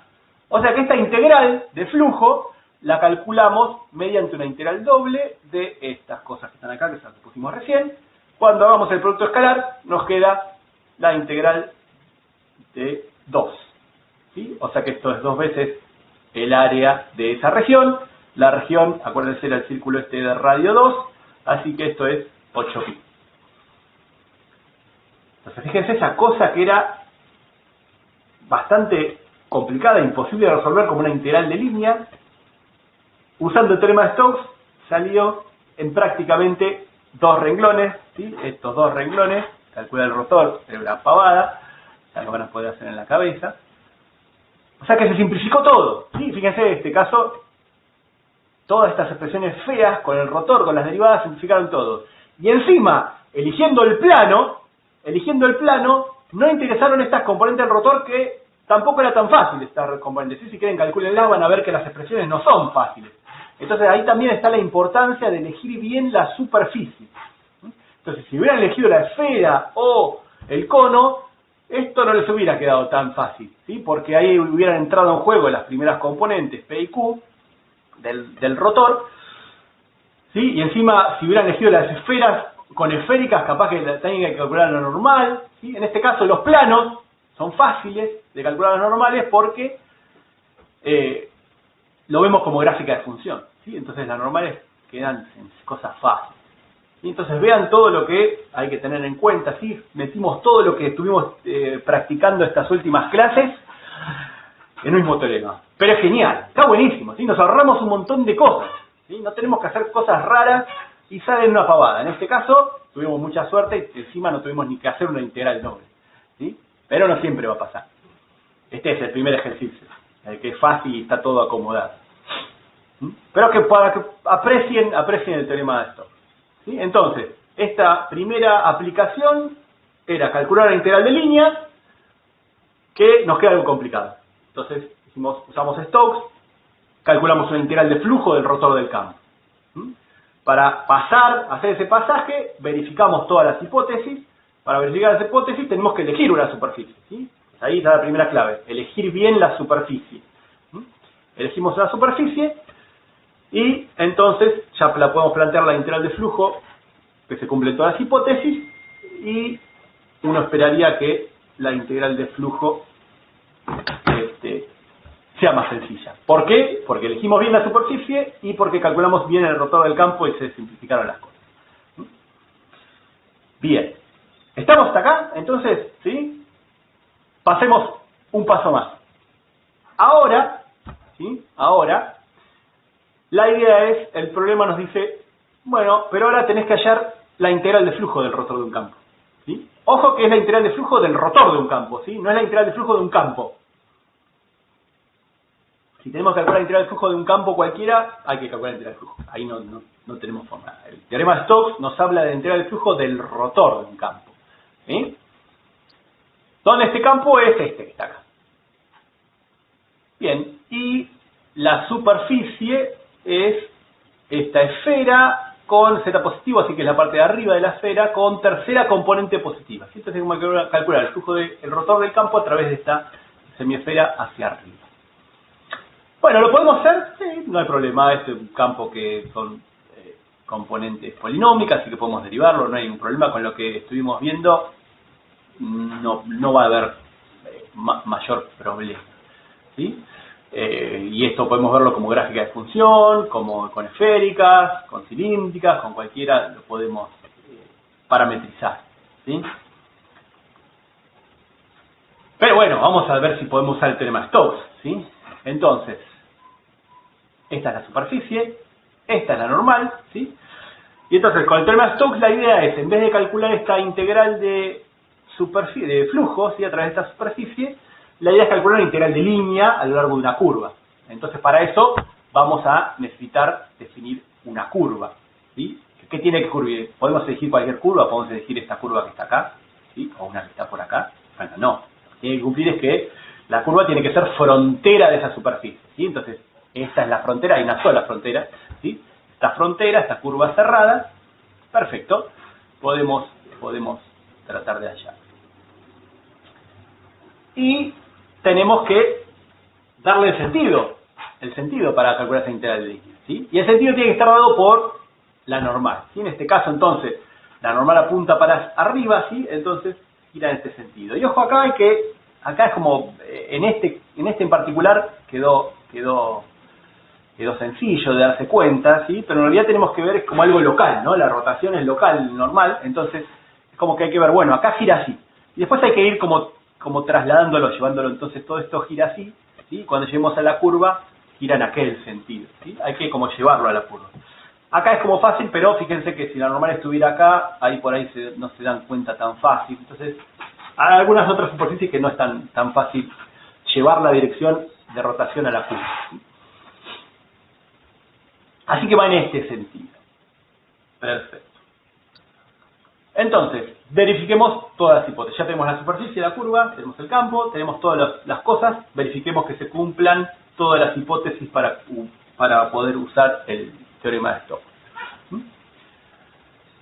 O sea que esta integral de flujo la calculamos mediante una integral doble de estas cosas que están acá, que es las que pusimos recién. Cuando hagamos el producto escalar, nos queda la integral de 2. ¿Sí? O sea que esto es 2 veces el área de esa región. La región, acuérdense, era el círculo este de radio 2, así que esto es 8pi. Entonces, fíjense, esa cosa que era bastante complicada, imposible de resolver como una integral de línea, usando el teorema de Stokes, salió en prácticamente 2 renglones, ¿sí? Estos 2 renglones, calcula el rotor, es una pavada, ya lo van a poder hacer en la cabeza. O sea que se simplificó todo, ¿sí? Fíjense, en este caso, todas estas expresiones feas con el rotor, con las derivadas, simplificaron todo. Y encima, eligiendo el plano, no interesaron estas componentes del rotor, que tampoco era tan fácil estas componentes. ¿Sí? Si quieren calcularlas, van a ver que las expresiones no son fáciles. Entonces ahí también está la importancia de elegir bien la superficie. Entonces, si hubieran elegido la esfera o el cono, esto no les hubiera quedado tan fácil, ¿sí? Porque ahí hubieran entrado en juego las primeras componentes, P y Q, del rotor, ¿sí? Y encima, si hubieran elegido las esferas con esféricas, capaz que tenían que calcular lo normal, ¿sí? En este caso, los planos son fáciles de calcular los normales porque lo vemos como gráfica de función, ¿sí? Entonces, la normal es quedan cosas fáciles. Y entonces vean todo lo que hay que tener en cuenta, ¿sí? Metimos todo lo que estuvimos practicando estas últimas clases en un mismo teorema. Pero es genial, está buenísimo, ¿sí? Nos ahorramos un montón de cosas, ¿sí? No tenemos que hacer cosas raras y salen una pavada. En este caso tuvimos mucha suerte y encima no tuvimos ni que hacer una integral doble, ¿sí? Pero no siempre va a pasar. Este es el primer ejercicio, el que es fácil y está todo acomodado. Pero que para que aprecien el teorema de Stokes, ¿sí? Entonces, esta primera aplicación era calcular la integral de línea, que nos queda algo complicado. Entonces, usamos Stokes, calculamos una integral de flujo del rotor del campo. Para hacer ese pasaje, verificamos todas las hipótesis. Para verificar las hipótesis tenemos que elegir una superficie, ¿sí? Pues ahí está la primera clave, elegir bien la superficie. Elegimos una superficie y entonces ya la podemos plantear la integral de flujo, que se cumplen todas las hipótesis, y uno esperaría que la integral de flujo sea más sencilla. ¿Por qué? Porque elegimos bien la superficie y porque calculamos bien el rotor del campo y se simplificaron las cosas. Bien. ¿Estamos hasta acá? Entonces, ¿sí? Pasemos un paso más. Ahora, ¿sí? Ahora, la idea es, el problema nos dice, bueno, pero ahora tenés que hallar la integral de flujo del rotor de un campo, ¿sí? Ojo que es la integral de flujo del rotor de un campo, ¿sí? No es la integral de flujo de un campo. Si tenemos que calcular la integral de flujo de un campo cualquiera, hay que calcular la integral de flujo. Ahí no tenemos forma. El teorema de Stokes nos habla de la integral de flujo del rotor de un campo, ¿sí? Donde este campo es este que está acá. Bien, y la superficie es esta esfera con z positivo, así que es la parte de arriba de la esfera, con tercera componente positiva. ¿Sí? Entonces tenemos que calcular el flujo del rotor del campo a través de esta semiesfera hacia arriba. Bueno, ¿lo podemos hacer? Sí, no hay problema. Este es un campo que son componentes polinómicas, así que podemos derivarlo, no hay ningún problema. Con lo que estuvimos viendo, no va a haber mayor problema, ¿sí? Y esto podemos verlo como gráfica de función, como con esféricas, con cilíndricas, con cualquiera lo podemos parametrizar, ¿sí? Pero bueno, vamos a ver si podemos usar el teorema de Stokes, ¿sí? Entonces, esta es la superficie, esta es la normal, ¿sí? Y entonces con el teorema de Stokes la idea es, en vez de calcular esta integral de flujo, ¿sí? A través de esta superficie, la idea es calcular una integral de línea a lo largo de una curva. Entonces para eso vamos a necesitar definir una curva, ¿sí? ¿Qué tiene que curvir? ¿Podemos elegir cualquier curva? ¿Podemos elegir esta curva que está acá? ¿Sí? ¿O una que está por acá? Bueno, no. Lo que tiene que cumplir es que la curva tiene que ser frontera de esa superficie, ¿sí? Entonces esta es la frontera, hay una sola frontera, ¿sí? Esta frontera, esta curva cerrada, perfecto, podemos tratar de hallar. Y tenemos que darle el sentido para calcular esa integral de línea, ¿sí? Y el sentido tiene que estar dado por la normal, ¿sí? En este caso, entonces, la normal apunta para arriba, ¿sí? Entonces, gira en este sentido. Y ojo, acá es como, en este en particular, quedó sencillo de darse cuenta, ¿sí? Pero en realidad tenemos que ver como algo local, ¿no? La rotación es local, normal, entonces, es como que hay que ver, bueno, acá gira así. Y después hay que ir como trasladándolo, llevándolo, entonces todo esto gira así, ¿sí? Cuando lleguemos a la curva, gira en aquel sentido, ¿sí? Hay que como llevarlo a la curva. Acá es como fácil, pero fíjense que si la normal estuviera acá, ahí por ahí no se dan cuenta tan fácil. Entonces, hay algunas otras superficies que no es tan fácil llevar la dirección de rotación a la curva, ¿sí? Así que va en este sentido. Perfecto. Entonces, verifiquemos todas las hipótesis. Ya tenemos la superficie, la curva, tenemos el campo, tenemos todas las cosas. Verifiquemos que se cumplan todas las hipótesis para poder usar el teorema de Stokes.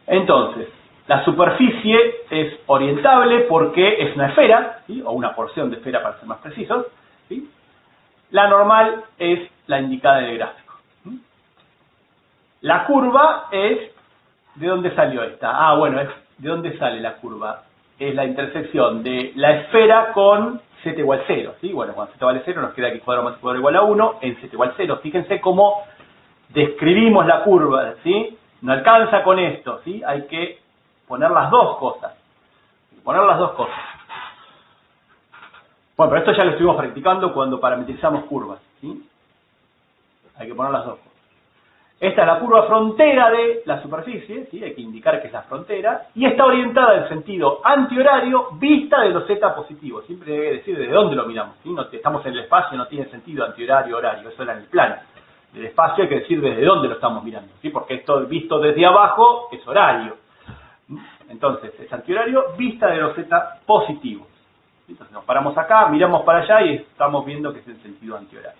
Entonces, la superficie es orientable porque es una esfera, ¿sí? O una porción de esfera para ser más precisos, ¿sí? La normal es la indicada en el gráfico. La curva es... ¿De dónde salió esta? Bueno, ¿de dónde sale la curva? Es la intersección de la esfera con z igual 0, ¿sí? Bueno, cuando z vale 0 nos queda x² más y² igual a 1, en z igual 0. Fíjense cómo describimos la curva, ¿sí? No alcanza con esto, ¿sí? Hay que poner las dos cosas. Poner las dos cosas. Bueno, pero esto ya lo estuvimos practicando cuando parametrizamos curvas, ¿sí? Hay que poner las dos cosas. Esta es la curva frontera de la superficie, ¿sí? Hay que indicar que es la frontera, y está orientada en sentido antihorario vista de los z positivos. Siempre hay que decir desde dónde lo miramos, ¿sí? No, estamos en el espacio, no tiene sentido antihorario, horario, eso era en el plano. Del espacio hay que decir desde dónde lo estamos mirando, ¿sí? Porque esto visto desde abajo es horario. Entonces, es antihorario vista de los z positivos. Entonces nos paramos acá, miramos para allá y estamos viendo que es en sentido antihorario.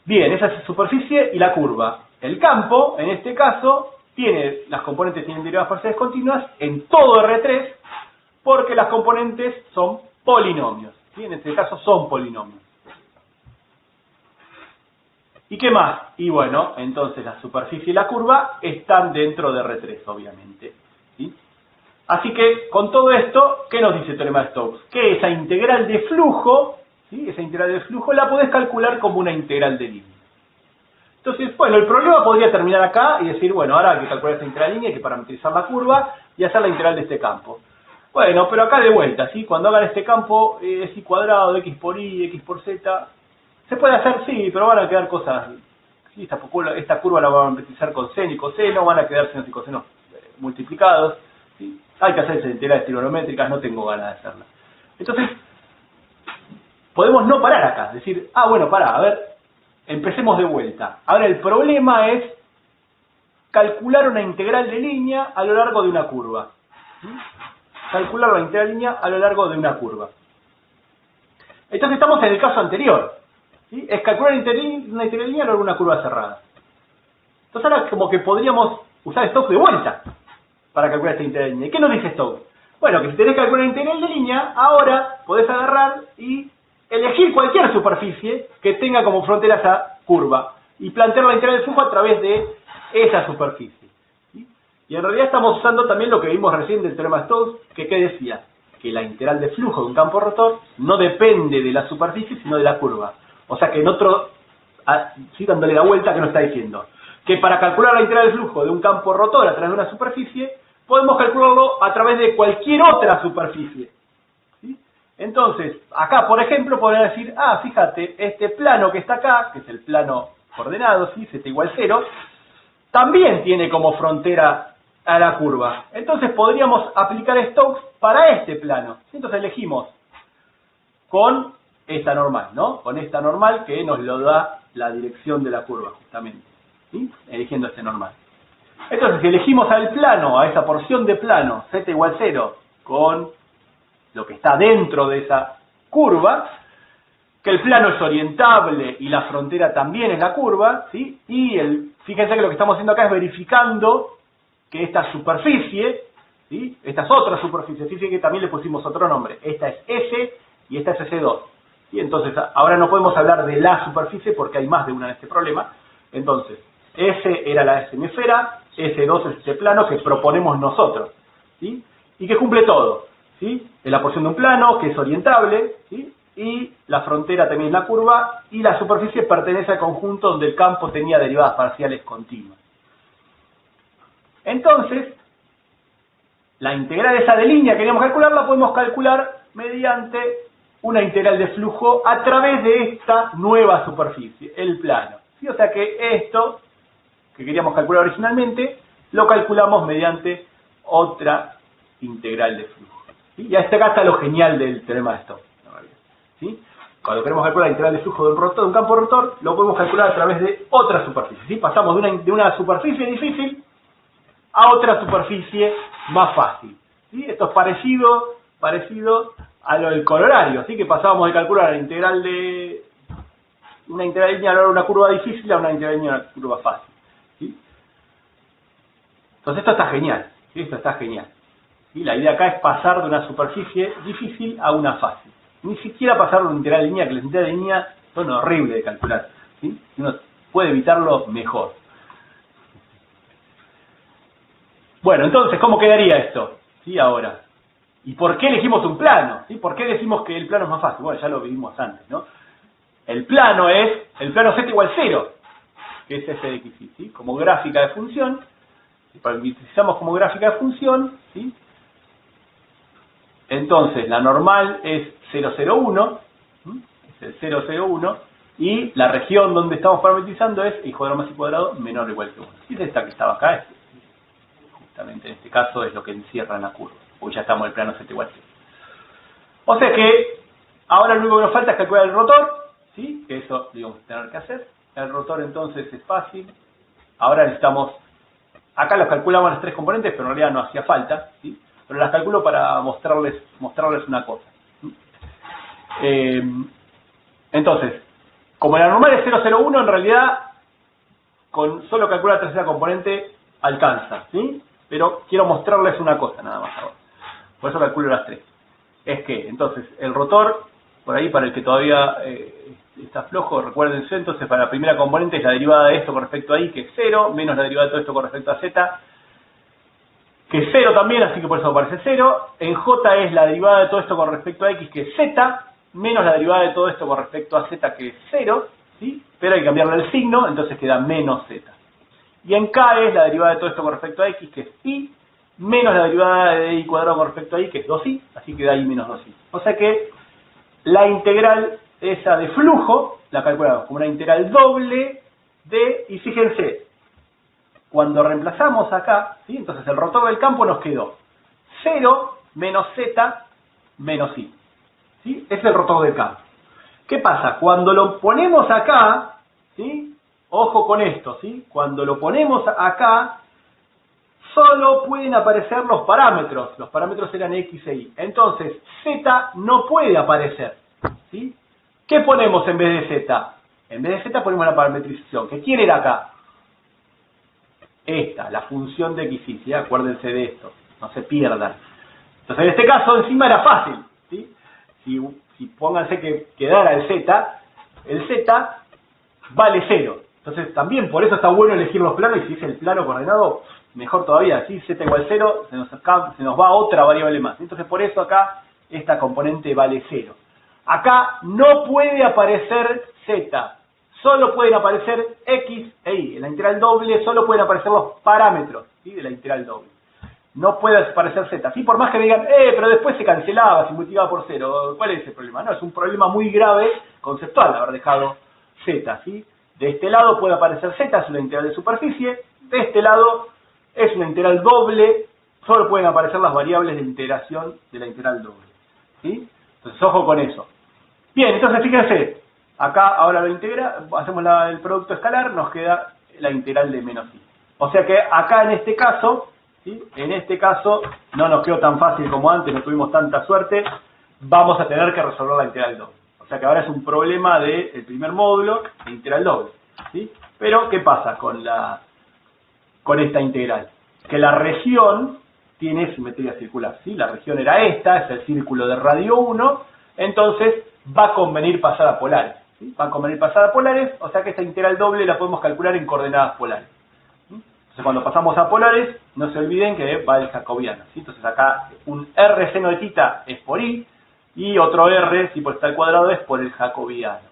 Bien, esa es la superficie y la curva. El campo, en este caso, las componentes tienen derivadas parciales continuas en todo R3, porque las componentes son polinomios, ¿sí? En este caso son polinomios. ¿Y qué más? Y bueno, entonces la superficie y la curva están dentro de R3, obviamente, ¿sí? Así que, con todo esto, ¿qué nos dice el teorema de Stokes? Que esa integral de flujo, ¿sí? Esa integral de flujo la podés calcular como una integral de línea. Entonces, bueno, el problema podría terminar acá y decir, bueno, ahora hay que calcular esta integral de línea, hay que parametrizar la curva y hacer la integral de este campo. Bueno, pero acá de vuelta, ¿sí? Cuando hagan este campo, es y cuadrado, de x por y, x por z, se puede hacer, sí, pero van a quedar cosas, ¿sí? Esta curva la van a parametrizar con seno y coseno, van a quedar senos y cosenos multiplicados, ¿sí? Hay que hacer integrales trigonométricas, no tengo ganas de hacerlas. Entonces, podemos no parar acá, decir, bueno, pará, a ver, empecemos de vuelta. Ahora el problema es calcular una integral de línea a lo largo de una curva. ¿Sí? Calcular la integral de línea a lo largo de una curva. Entonces estamos en el caso anterior, ¿sí? Es calcular una integral de línea a lo largo de una curva cerrada. Entonces ahora como que podríamos usar Stokes de vuelta para calcular esta integral de línea. ¿Y qué nos dice Stokes? Bueno, que si tenés que calcular una integral de línea, ahora podés agarrar y elegir cualquier superficie que tenga como frontera esa curva y plantear la integral de flujo a través de esa superficie. ¿Sí? Y en realidad estamos usando también lo que vimos recién del teorema de Stokes, que ¿qué decía? Que la integral de flujo de un campo rotor no depende de la superficie, sino de la curva. O sea que en otro, ¿sí? Dándole la vuelta, ¿qué nos está diciendo? Que para calcular la integral de flujo de un campo rotor a través de una superficie, podemos calcularlo a través de cualquier otra superficie. Entonces, acá, por ejemplo, podría decir, fíjate, este plano que está acá, que es el plano coordenado, ¿sí? Z igual 0, también tiene como frontera a la curva. Entonces podríamos aplicar Stokes para este plano. Entonces elegimos con esta normal, ¿no? Con esta normal que nos lo da la dirección de la curva, justamente. ¿Sí? Eligiendo este normal. Entonces, si elegimos al plano, a esa porción de plano, Z igual 0, con lo que está dentro de esa curva, que el plano es orientable y la frontera también es la curva, ¿sí? Y fíjense que lo que estamos haciendo acá es verificando que esta superficie, ¿sí? Esta es otra superficie, fíjense que también le pusimos otro nombre, esta es S y esta es S2. Y entonces, ahora no podemos hablar de la superficie porque hay más de una en este problema. Entonces, S era la semesfera, S2 es este plano que proponemos nosotros, ¿sí? Y que cumple todo. ¿Sí? Es la porción de un plano que es orientable, ¿sí? Y la frontera también es la curva, y la superficie pertenece al conjunto donde el campo tenía derivadas parciales continuas. Entonces, la integral esa de línea que queríamos calcular, la podemos calcular mediante una integral de flujo a través de esta nueva superficie, el plano. ¿Sí? O sea que esto, que queríamos calcular originalmente, lo calculamos mediante otra integral de flujo. ¿Sí? Y acá está lo genial del teorema de Stokes, en realidad. ¿Sí? Cuando queremos calcular la integral de flujo de un campo rotor, lo podemos calcular a través de otra superficie. ¿Sí? Pasamos de una superficie difícil a otra superficie más fácil. ¿Sí? Esto es parecido a lo del colorario, ¿sí? Que pasábamos de calcular la integral de una integral de línea a lo largo de una curva difícil a una integral de línea a una curva fácil. ¿Sí? Entonces esto está genial. ¿Sí? Esto está genial. ¿Sí? La idea acá es pasar de una superficie difícil a una fácil. Ni siquiera pasar de una integral de línea, que las integrales de línea son horribles de calcular. ¿Sí? Si uno puede evitarlo, mejor. Bueno, entonces, ¿cómo quedaría esto? ¿Sí? Ahora. ¿Y por qué elegimos un plano? ¿Sí? ¿Por qué decimos que el plano es más fácil? Bueno, ya lo vimos antes, ¿no? El plano Z igual 0. que es f de x, ¿sí? Como gráfica de función, si parametrizamos como gráfica de función, ¿sí? Entonces la normal es 0,01, es el 0,01, y la región donde estamos parametrizando es y cuadrado más y cuadrado menor o igual que 1. Y es esta que estaba acá, justamente en este caso es lo que encierra en la curva, porque ya estamos en el plano z igual 0. O sea que ahora lo único que nos falta es calcular el rotor, ¿sí? Que eso lo íbamos a tener que hacer. El rotor entonces es fácil. Ahora necesitamos, acá los calculamos las tres componentes, pero en realidad no hacía falta, ¿sí? Pero las calculo para mostrarles una cosa. Entonces, como la normal es 0,01, en realidad con solo calcular la tercera componente alcanza, ¿sí? Pero quiero mostrarles una cosa nada más ahora. Por eso calculo las tres. Es que, entonces, el rotor, por ahí para el que todavía está flojo, recuérdense, entonces para la primera componente es la derivada de esto con respecto a y, que es 0, menos la derivada de todo esto con respecto a z, que es 0 también, así que por eso aparece 0. En j es la derivada de todo esto con respecto a x, que es z, menos la derivada de todo esto con respecto a z, que es 0, ¿sí? Pero hay que cambiarle el signo, entonces queda menos z. Y en k es la derivada de todo esto con respecto a x, que es y, menos la derivada de y cuadrado con respecto a y, que es 2i, así que da y menos 2i. O sea que la integral esa de flujo la calculamos como una integral doble de, y fíjense, cuando reemplazamos acá, ¿sí? Entonces el rotor del campo nos quedó 0 menos z menos i, ¿sí? Es el rotor del campo. ¿Qué pasa? Cuando lo ponemos acá, ¿sí? Ojo con esto, ¿sí? Cuando lo ponemos acá, solo pueden aparecer los parámetros. Los parámetros eran x e y. Entonces, z no puede aparecer, ¿sí? ¿Qué ponemos en vez de z? En vez de z ponemos la parametrización. ¿Qué quiere ir acá? Esta, la función de x y, ¿sí? Acuérdense de esto, no se pierdan. Entonces, en este caso, encima era fácil, ¿sí? Si pónganse que quedara el z vale 0. Entonces, también por eso está bueno elegir los planos, y si es el plano coordenado, mejor todavía, ¿sí? Z igual 0, se nos va otra variable más. Entonces, por eso acá, esta componente vale 0. Acá no puede aparecer z, solo pueden aparecer x e y. En la integral doble solo pueden aparecer los parámetros, ¿sí? De la integral doble. No puede aparecer z, ¿sí? Por más que me digan, pero después se cancelaba, se multiplicaba por 0. ¿Cuál es el problema? No, es un problema muy grave, conceptual, haber dejado z, ¿sí? De este lado puede aparecer z, es una integral de superficie. De este lado es una integral doble, solo pueden aparecer las variables de integración de la integral doble, ¿sí? Entonces, ojo con eso. Bien, entonces fíjense, acá ahora lo integra, hacemos el producto escalar, nos queda la integral de menos i. O sea que acá en este caso, ¿sí? En este caso no nos quedó tan fácil como antes, no tuvimos tanta suerte, vamos a tener que resolver la integral doble. O sea que ahora es un problema del primer módulo de integral doble, ¿sí? Pero, ¿qué pasa con esta integral? Que la región tiene simetría circular, ¿sí? La región era esta, es el círculo de radio 1, entonces va a convenir pasar a polares, ¿sí? Va a convenir pasar a polares, o sea que esta integral doble la podemos calcular en coordenadas polares, ¿sí? Entonces cuando pasamos a polares, no se olviden que va el jacobiano, ¿sí? Entonces acá un r seno de tita es por i, y otro r, si por estar al cuadrado, es por el jacobiano,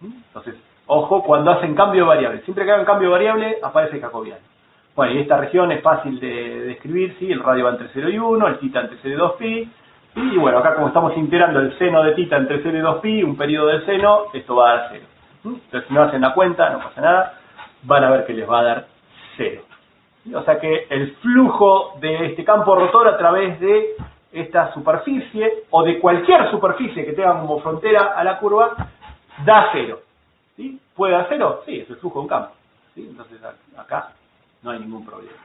¿sí? Entonces, ojo cuando hacen cambio de variable, siempre que hagan cambio de variable aparece el jacobiano. Bueno, y esta región es fácil de describir, ¿sí? El radio va entre 0 y 1, el tita entre 0 y 2pi, y bueno, acá como estamos integrando el seno de tita entre 0 y 2pi, un periodo del seno, esto va a dar 0. Entonces, si no hacen la cuenta, no pasa nada, van a ver que les va a dar 0. O sea que el flujo de este campo rotor a través de esta superficie, o de cualquier superficie que tenga como frontera a la curva, da 0. ¿Sí? ¿Puede dar 0? Sí, es el flujo de un campo, ¿sí? Entonces acá no hay ningún problema.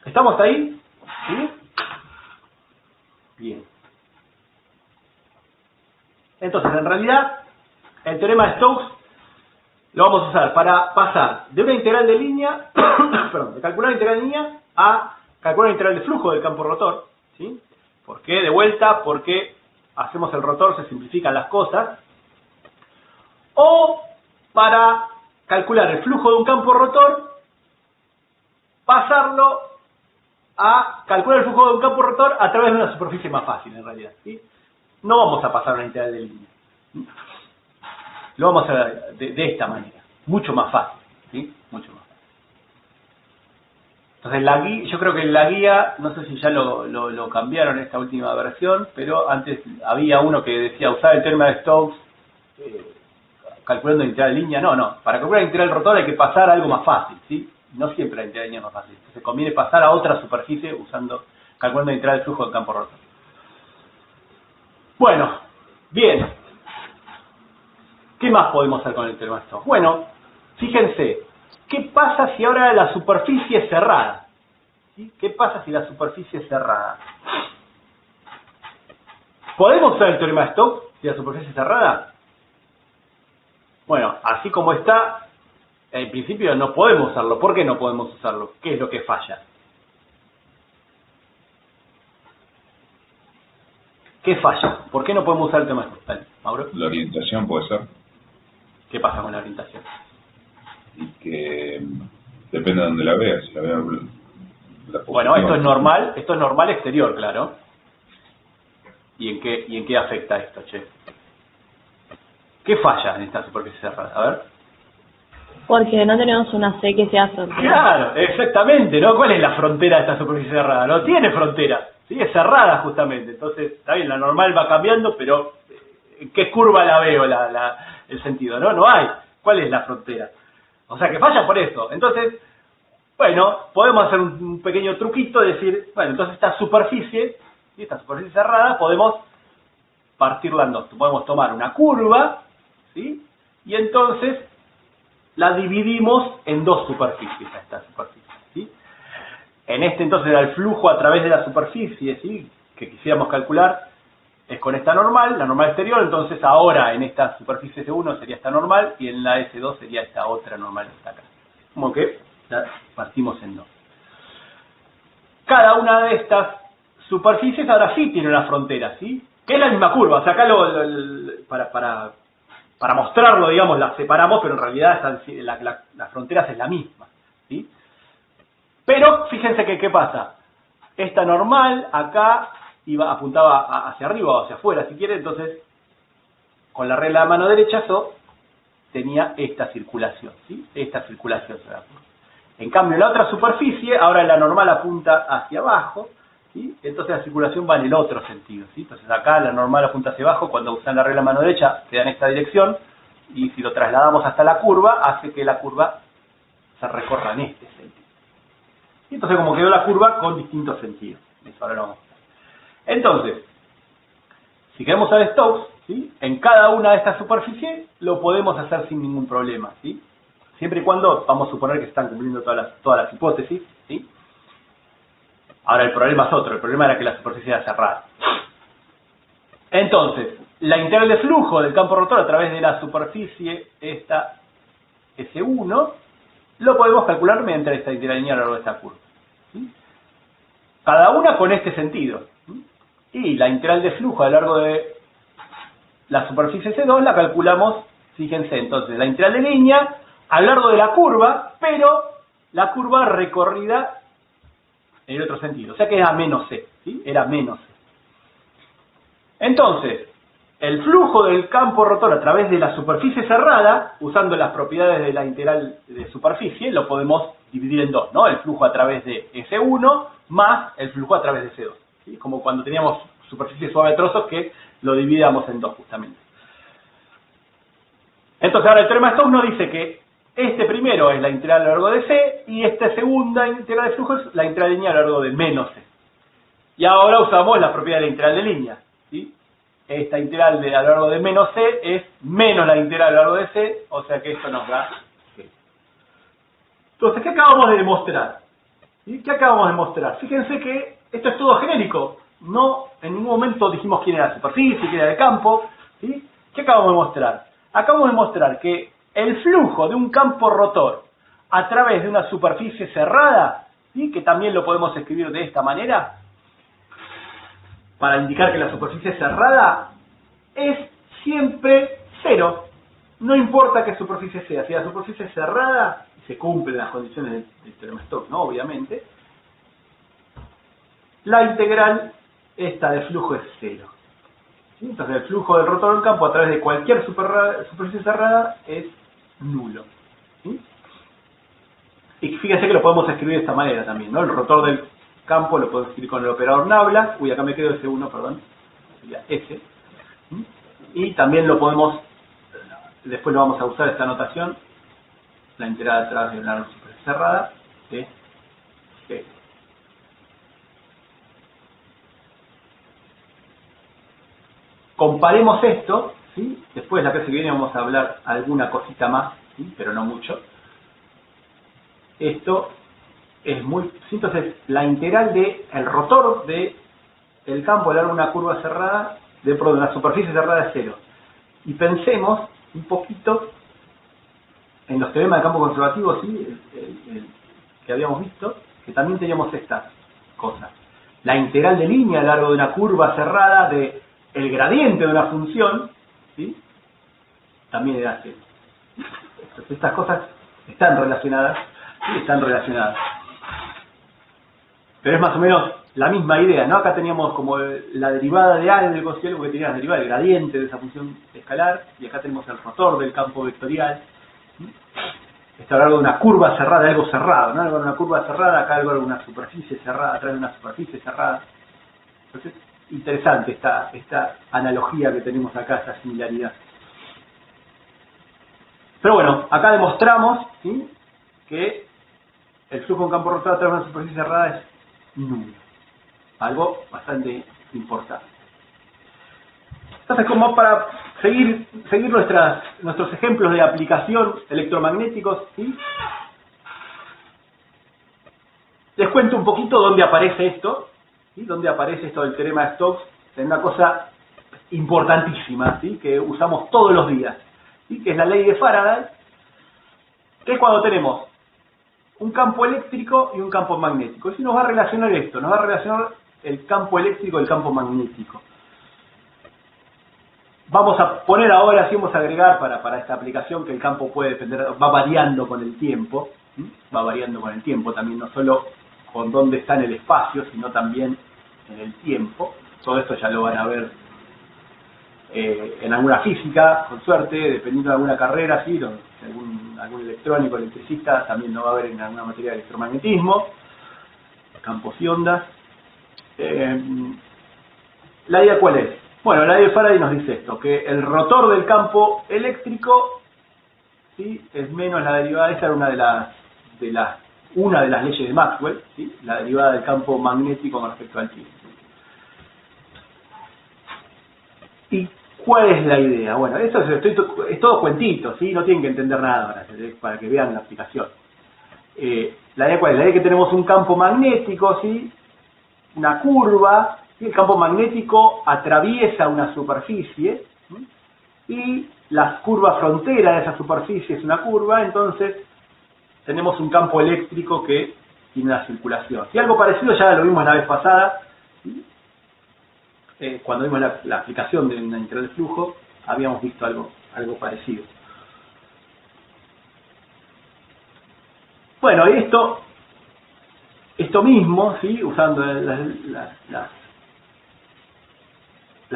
¿Estamos ahí? ¿Sí? Bien. Entonces, en realidad, el teorema de Stokes lo vamos a usar para pasar de una integral de línea, perdón, de calcular una integral de línea a calcular una integral de flujo del campo rotor, ¿sí? ¿Por qué? De vuelta, porque hacemos el rotor, se simplifican las cosas. O para calcular el flujo de un campo rotor, pasarlo a calcular el flujo de un campo rotor a través de una superficie más fácil, en realidad, ¿sí? No vamos a pasar una integral de línea. lo vamos a hacer de esta manera, mucho más fácil, ¿sí? Mucho más fácil. Entonces, la guía, yo creo que en la guía, no sé si ya lo cambiaron en esta última versión, pero antes había uno que decía usar el teorema de Stokes calculando la integral de línea. No, para calcular la integral del rotor hay que pasar a algo más fácil, ¿sí? No siempre la integral de línea es más fácil. Entonces conviene pasar a otra superficie calculando la integral del flujo del campo rotor. Bueno, bien. ¿Qué más podemos hacer con el teorema de Stokes? Bueno, fíjense, ¿qué pasa si ahora la superficie es cerrada? ¿Sí? ¿Qué pasa si la superficie es cerrada? ¿Podemos usar el teorema de Stokes si la superficie es cerrada? Bueno, así como está, en principio no podemos usarlo. ¿Por qué no podemos usarlo? ¿Qué es lo que falla? ¿Qué falla? ¿Por qué no podemos usar el teorema de Stokes? Dale, Mauro. La orientación puede ser. ¿Qué pasa con la orientación? Y que depende de donde la veas. Si la veas bueno, esto es normal exterior, claro. ¿Y en qué afecta esto, che? ¿Qué falla en esta superficie cerrada? A ver. Porque no tenemos una C que sea frontera. Claro, exactamente, ¿no? ¿Cuál es la frontera de esta superficie cerrada? No tiene frontera, ¿sí? Es cerrada justamente. Entonces, está bien, la normal va cambiando, pero ¿en qué curva la veo el sentido? No hay. ¿Cuál es la frontera? O sea que falla por eso. Entonces, bueno, podemos hacer un pequeño truquito de decir, bueno, entonces esta superficie cerrada, podemos partirla en dos. Podemos tomar una curva, ¿sí? Y entonces la dividimos en dos superficies, a esta superficie, ¿sí? En este entonces el flujo a través de la superficie, ¿sí?, que quisiéramos calcular, es con esta normal, la normal exterior. Entonces ahora en esta superficie S1 sería esta normal y en la S2 sería esta otra normal que está acá. Como que ya partimos en dos. Cada una de estas superficies ahora sí tiene una frontera, ¿sí? Que es la misma curva. O sea, acá para mostrarlo, digamos, las separamos, pero en realidad las fronteras es la misma, ¿sí? Pero fíjense que, ¿qué pasa? Esta normal acá apuntaba hacia arriba o hacia afuera, si quiere. Entonces, con la regla de mano derecha, eso tenía esta circulación, ¿sí? Esta circulación. En cambio, la otra superficie, ahora la normal apunta hacia abajo, ¿sí? Entonces la circulación va en el otro sentido, ¿sí? Entonces acá la normal apunta hacia abajo, cuando usan la regla de mano derecha queda en esta dirección, y si lo trasladamos hasta la curva, hace que la curva se recorra en este sentido. Y entonces como quedó la curva con distintos sentidos. Eso ahora lo vamos a hacer. Entonces, si queremos usar Stokes, ¿sí?, en cada una de estas superficies lo podemos hacer sin ningún problema, ¿sí? Siempre y cuando vamos a suponer que se están cumpliendo todas las hipótesis, ¿sí? Ahora el problema es otro. El problema era que la superficie era cerrada. Entonces, la integral de flujo del campo rotor a través de la superficie, esta S1, lo podemos calcular mediante esta integral lineal a lo largo de esta curva, ¿sí? Cada una con este sentido, ¿sí? Y la integral de flujo a lo largo de la superficie S2 la calculamos, fíjense, entonces, la integral de línea a lo largo de la curva, pero la curva recorrida en el otro sentido. O sea que era menos C, ¿sí? Era menos C. Entonces, el flujo del campo rotor a través de la superficie cerrada, usando las propiedades de la integral de superficie, lo podemos dividir en dos, ¿no? El flujo a través de S1 más el flujo a través de S2, ¿sí? Como cuando teníamos superficie suave a trozos, que lo dividíamos en dos justamente. Entonces ahora el teorema de Stokes nos dice que este primero es la integral a lo largo de C, y esta segunda integral de flujo es la integral lineal a lo largo de menos C. Y ahora usamos la propiedad de la integral de línea, ¿sí? Esta integral a lo largo de menos C es menos la integral a lo largo de C, o sea que esto nos da C. Entonces, ¿qué acabamos de demostrar? ¿Sí? ¿Qué acabamos de demostrar? Fíjense que esto es todo genérico. No, en ningún momento dijimos quién era la superficie, quién era el campo, ¿sí? ¿Qué acabamos de mostrar? Acabamos de mostrar que el flujo de un campo rotor a través de una superficie cerrada, ¿sí?, que también lo podemos escribir de esta manera, para indicar que la superficie cerrada es siempre cero. No importa qué superficie sea. Si la superficie es cerrada, y se cumplen las condiciones del teorema de Stokes, ¿no?, obviamente, la integral esta de flujo es cero, ¿sí? Entonces el flujo del rotor del campo a través de cualquier superficie cerrada es nulo. ¿Sí? Y fíjense que lo podemos escribir de esta manera también, ¿no? El rotor del campo lo podemos escribir con el operador nabla. Uy, acá me quedo S1, perdón. Sería S. ¿Sí? Y también lo podemos, después lo vamos a usar esta notación, la integral a través de una superficie cerrada es G. Comparemos esto, ¿sí? Después la clase que viene vamos a hablar alguna cosita más, ¿sí? Pero no mucho. Esto es muy... Entonces, la integral de el rotor de el campo a lo largo de una curva cerrada, de una superficie cerrada es 0. Y pensemos un poquito en los teoremas de campo conservativo, ¿sí? el que habíamos visto, que también teníamos estas cosas. La integral de línea a lo largo de una curva cerrada de el gradiente de una función, ¿sí? También era 0. Entonces, estas cosas están relacionadas, ¿sí? Están relacionadas. Pero es más o menos la misma idea, ¿no? Acá teníamos como la derivada de algo, ¿sí? Algo que tenía la derivada del gradiente de esa función escalar, y acá tenemos el rotor del campo vectorial. Está a lo largo de una curva cerrada, algo cerrado, ¿no? Algo de una curva cerrada, acá algo de una superficie cerrada, atrás de una superficie cerrada. Entonces, interesante esta analogía que tenemos acá, esta similaridad. Pero bueno, acá demostramos, ¿sí? Que el flujo en campo rotor a través de una superficie cerrada es nulo. Algo bastante importante. Entonces, como para seguir nuestros ejemplos de aplicación electromagnéticos, ¿sí? Les cuento un poquito dónde aparece esto, ¿sí? Dónde aparece esto del teorema de Stokes, en una cosa importantísima, ¿sí? Que usamos todos los días, ¿sí? Que es la ley de Faraday, que es cuando tenemos un campo eléctrico y un campo magnético. Y si nos va a relacionar esto, nos va a relacionar el campo eléctrico y el campo magnético. Vamos a poner ahora, si vamos a agregar para esta aplicación, que el campo puede depender, va variando con el tiempo, ¿sí? Va variando con el tiempo también, no solo con dónde está en el espacio, sino también en el tiempo. Todo esto ya lo van a ver en alguna física, con suerte, dependiendo de alguna carrera, ¿sí? Algún electrónico, electricista, también lo va a ver en alguna materia de electromagnetismo, campos y ondas. ¿La idea cuál es? Bueno, la ley de Faraday nos dice esto, que el rotor del campo eléctrico, ¿sí? Es menos la derivada, esta era una de las leyes de Maxwell, ¿sí? La derivada del campo magnético con respecto al tiempo. ¿Y cuál es la idea? Bueno, esto es todo cuentito, ¿sí? No tienen que entender nada ahora, para que vean la aplicación. La idea cuál es? La idea es que tenemos un campo magnético, ¿sí? Una curva, ¿sí? El campo magnético atraviesa una superficie, ¿sí? Y la curva frontera de esa superficie es una curva, entonces tenemos un campo eléctrico que tiene una circulación. Y algo parecido ya lo vimos la vez pasada, ¿sí? Cuando vimos la aplicación de una integral de flujo, habíamos visto algo parecido. Bueno, y esto mismo, ¿sí? Usando la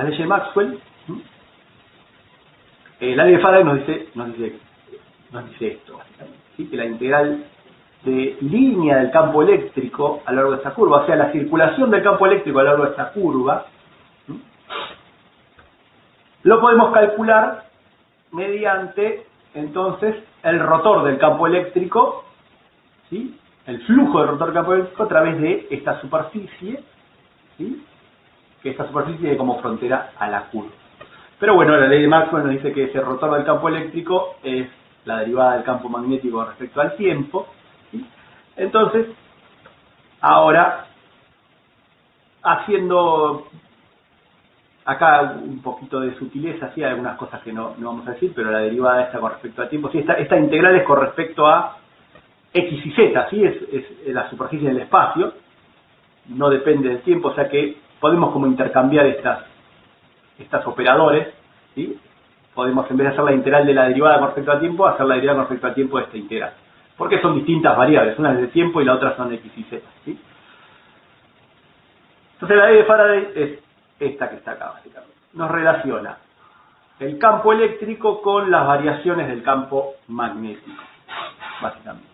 ley de Maxwell, ¿sí? La ley de Faraday nos dice esto, básicamente, ¿sí? Que la integral de línea del campo eléctrico a lo largo de esta curva, o sea, la circulación del campo eléctrico a lo largo de esta curva, ¿sí? Lo podemos calcular mediante, entonces, el rotor del campo eléctrico, ¿sí? El flujo del rotor del campo eléctrico a través de esta superficie, ¿sí? Que esta superficie tiene como frontera a la curva. Pero bueno, la ley de Maxwell nos dice que ese rotor del campo eléctrico es la derivada del campo magnético respecto al tiempo, ¿sí? Entonces, ahora, haciendo acá un poquito de sutileza, sí, hay algunas cosas que no vamos a decir, pero la derivada esta con respecto al tiempo, sí, esta integral es con respecto a X y Z, ¿sí? Es la superficie del espacio, no depende del tiempo, o sea que podemos como intercambiar estas operadores, ¿sí? Podemos, en vez de hacer la integral de la derivada con respecto al tiempo, hacer la derivada con respecto al tiempo de esta integral. Porque son distintas variables, una es de tiempo y la otra son X y Z, ¿sí? Entonces la ley de Faraday es esta que está acá, básicamente. nos relaciona el campo eléctrico con las variaciones del campo magnético, básicamente.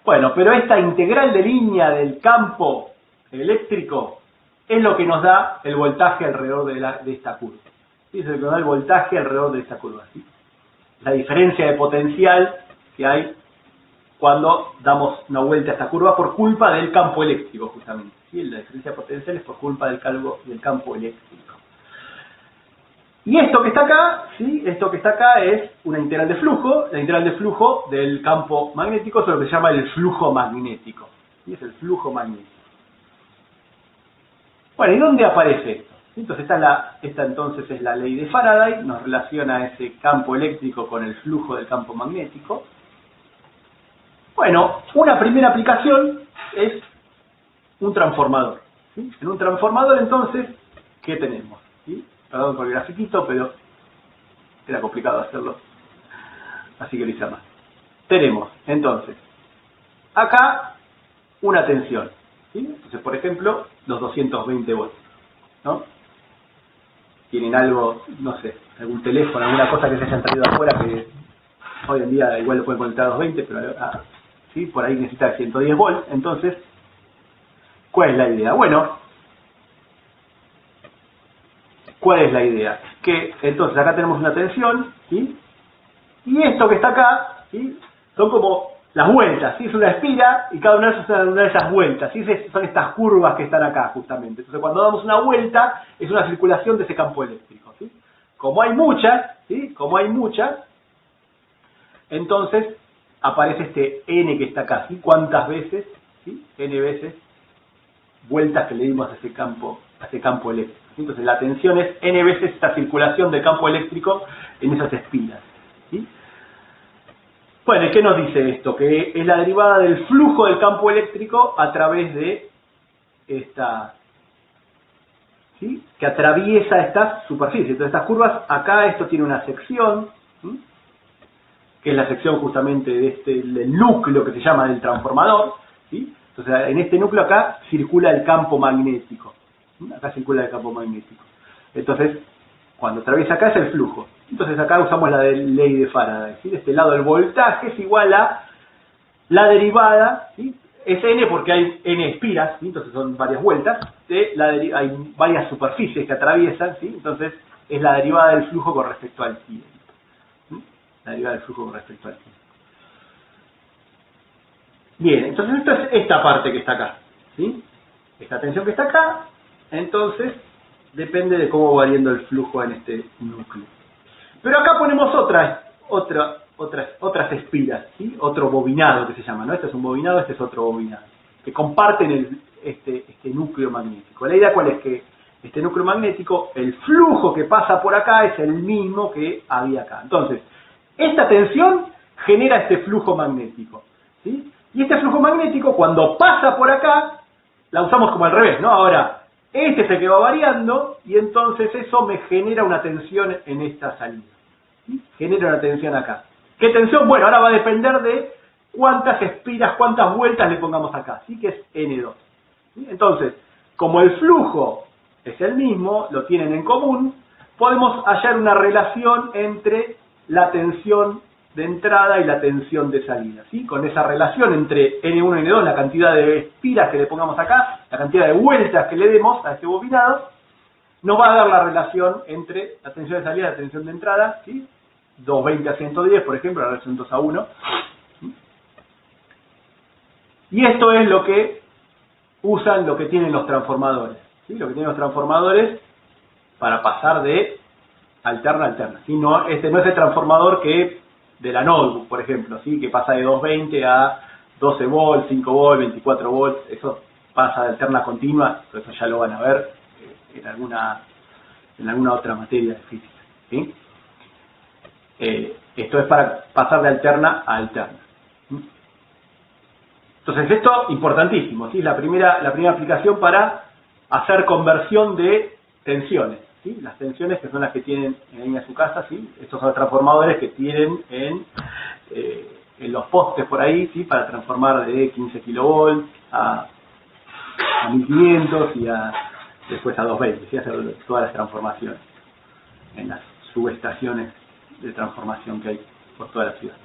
Bueno, pero esta integral de línea del campo eléctrico es lo que nos da el voltaje alrededor de esta curva. ¿Sí? Es lo que nos da el voltaje alrededor de esta curva. ¿Sí? La diferencia de potencial que hay cuando damos una vuelta a esta curva por culpa del campo eléctrico, justamente. ¿Sí? La diferencia de potencial es por culpa del campo eléctrico. Y esto que está acá, ¿sí? Esto que está acá es una integral de flujo. La integral de flujo del campo magnético es lo que se llama el flujo magnético. ¿Sí? Es el flujo magnético. Bueno, ¿y dónde aparece esto? Entonces esta entonces es la ley de Faraday, nos relaciona ese campo eléctrico con el flujo del campo magnético. Bueno, una primera aplicación es un transformador. ¿Sí? En un transformador entonces, ¿qué tenemos? ¿Sí? Perdón por el grafiquito, pero era complicado hacerlo, así que lo hice más. Tenemos entonces acá una tensión. ¿Sí? Entonces, por ejemplo, los 220 volts, ¿no? Tienen algo, no sé, algún teléfono, alguna cosa que se hayan traído afuera que hoy en día igual lo pueden conectar a 220, pero ¿sí? Por ahí necesita 110 volts. Entonces, ¿cuál es la idea? Bueno, ¿cuál es la idea? Que entonces acá tenemos una tensión, ¿sí? Y esto que está acá, ¿sí? Son como las vueltas, ¿sí? Es una espira y cada una de esas vueltas, ¿sí? Son estas curvas que están acá justamente. Entonces cuando damos una vuelta es una circulación de ese campo eléctrico, ¿sí? Como hay muchas, ¿sí? Como hay muchas, entonces aparece este N que está acá, ¿sí? ¿Cuántas veces? ¿Sí? N veces vueltas que le dimos a ese campo eléctrico. Entonces la tensión es N veces esta circulación del campo eléctrico en esas espiras, ¿sí? Bueno, ¿y qué nos dice esto? Que es la derivada del flujo del campo eléctrico a través de esta, ¿sí? Que atraviesa estas superficies. Entonces estas curvas, acá esto tiene una sección, ¿sí? Que es la sección justamente de del núcleo que se llama del transformador, ¿sí? Entonces en este núcleo acá circula el campo magnético, ¿sí? Acá circula el campo magnético. Entonces, cuando atraviesa acá es el flujo. Entonces acá usamos la ley de Faraday, ¿sí? De este lado el voltaje es igual a la derivada, ¿sí? Es N porque hay N espiras, ¿sí? Entonces son varias vueltas, hay varias superficies que atraviesan, ¿sí? Entonces es la derivada del flujo con respecto al tiempo, ¿sí? La derivada del flujo con respecto al tiempo. Bien, entonces esta es esta parte que está acá, ¿sí? Esta tensión que está acá, entonces depende de cómo va variando el flujo en este núcleo. Pero acá ponemos otras espiras, ¿sí? Otro bobinado que se llama, ¿no? Este es un bobinado, este es otro bobinado, que comparten este núcleo magnético. La idea cuál es que este núcleo magnético, el flujo que pasa por acá es el mismo que había acá. Entonces, esta tensión genera este flujo magnético, ¿sí? Y este flujo magnético, cuando pasa por acá, la usamos como al revés, ¿no? Ahora, este es el que va variando, y entonces eso me genera una tensión en esta salida, ¿sí? Genera una tensión acá. ¿Qué tensión? Bueno, ahora va a depender de cuántas espiras, cuántas vueltas le pongamos acá, ¿sí? Que es N2. ¿Sí? Entonces, como el flujo es el mismo, lo tienen en común, podemos hallar una relación entre la tensión de entrada y la tensión de salida, ¿sí? Con esa relación entre N1 y N2, la cantidad de espiras que le pongamos acá, la cantidad de vueltas que le demos a este bobinado, nos va a dar la relación entre la tensión de salida y la tensión de entrada, ¿sí? 220 a 110, por ejemplo, la relación 2 a 1. ¿Sí? Y esto es lo que usan, lo que tienen los transformadores, ¿sí? Lo que tienen los transformadores para pasar de alterna a alterna, ¿sí? No, este no es el transformador que de la notebook, por ejemplo, ¿sí? Que pasa de 220 a 12 volts, 5 volts, 24 volts, eso pasa de alterna continua, eso ya lo van a ver en alguna otra materia de física, ¿sí? Esto es para pasar de alterna a alterna. Entonces esto importantísimo, ¿sí? La primera aplicación para hacer conversión de tensiones, ¿sí? Las tensiones que son las que tienen en su casa, ¿sí? Estos son los transformadores que tienen en los postes por ahí, ¿sí? Para transformar de 15 kilovolts a 1500 y a después a 220, ¿sí? Hacer todas las transformaciones en las subestaciones de transformación que hay por toda la ciudad.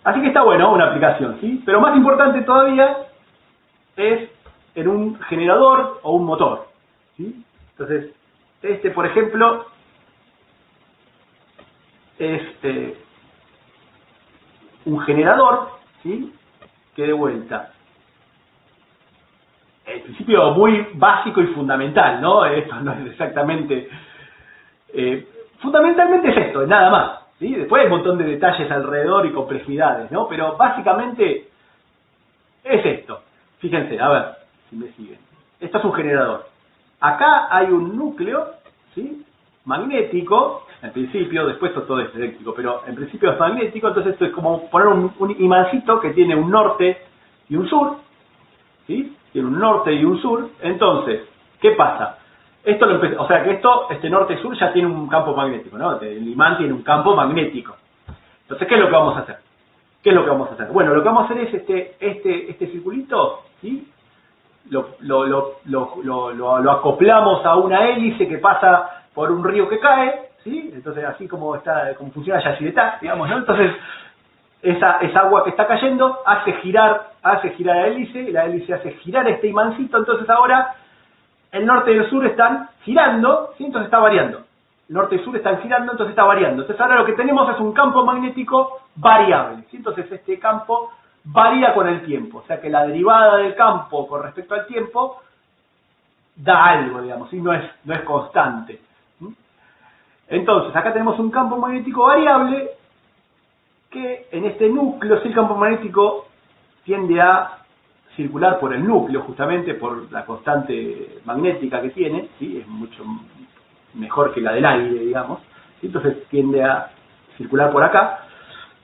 Así que está bueno una aplicación, ¿sí? Pero más importante todavía es en un generador o un motor, ¿sí? Entonces, por ejemplo, es un generador, ¿sí? Que de vuelta, en principio muy básico y fundamental, ¿no? Esto no es exactamente... fundamentalmente es esto, nada más, ¿sí? Después hay un montón de detalles alrededor y complejidades, ¿no? Pero básicamente es esto. Fíjense, a ver si me siguen. Esto es un generador. Acá hay un núcleo, ¿sí? Magnético, en principio, después todo es eléctrico, pero en principio es magnético, entonces esto es como poner un imancito que tiene un norte y un sur, ¿sí? Tiene un norte y un sur. Entonces, ¿qué pasa? Esto o sea que este norte y sur ya tiene un campo magnético, ¿no? El imán tiene un campo magnético. Entonces, ¿qué es lo que vamos a hacer? ¿Qué es lo que vamos a hacer? Bueno, lo que vamos a hacer es este circulito, ¿sí? Lo acoplamos a una hélice que pasa por un río que cae, ¿sí? Entonces, así como funciona Yacyretá, digamos, ¿no? Entonces, esa agua que está cayendo hace girar la hélice hace girar este imancito, entonces ahora el norte y el sur están girando, ¿sí? Entonces está variando. El norte y el sur están girando, entonces está variando. Entonces ahora lo que tenemos es un campo magnético variable, ¿sí? Entonces este campo varía con el tiempo, o sea que la derivada del campo con respecto al tiempo da algo, digamos, ¿sí? No es constante. Entonces acá tenemos un campo magnético variable que en este núcleo, si el campo magnético tiende a circular por el núcleo, justamente por la constante magnética que tiene, ¿sí? Es mucho mejor que la del aire, digamos, ¿sí? Entonces tiende a circular por acá.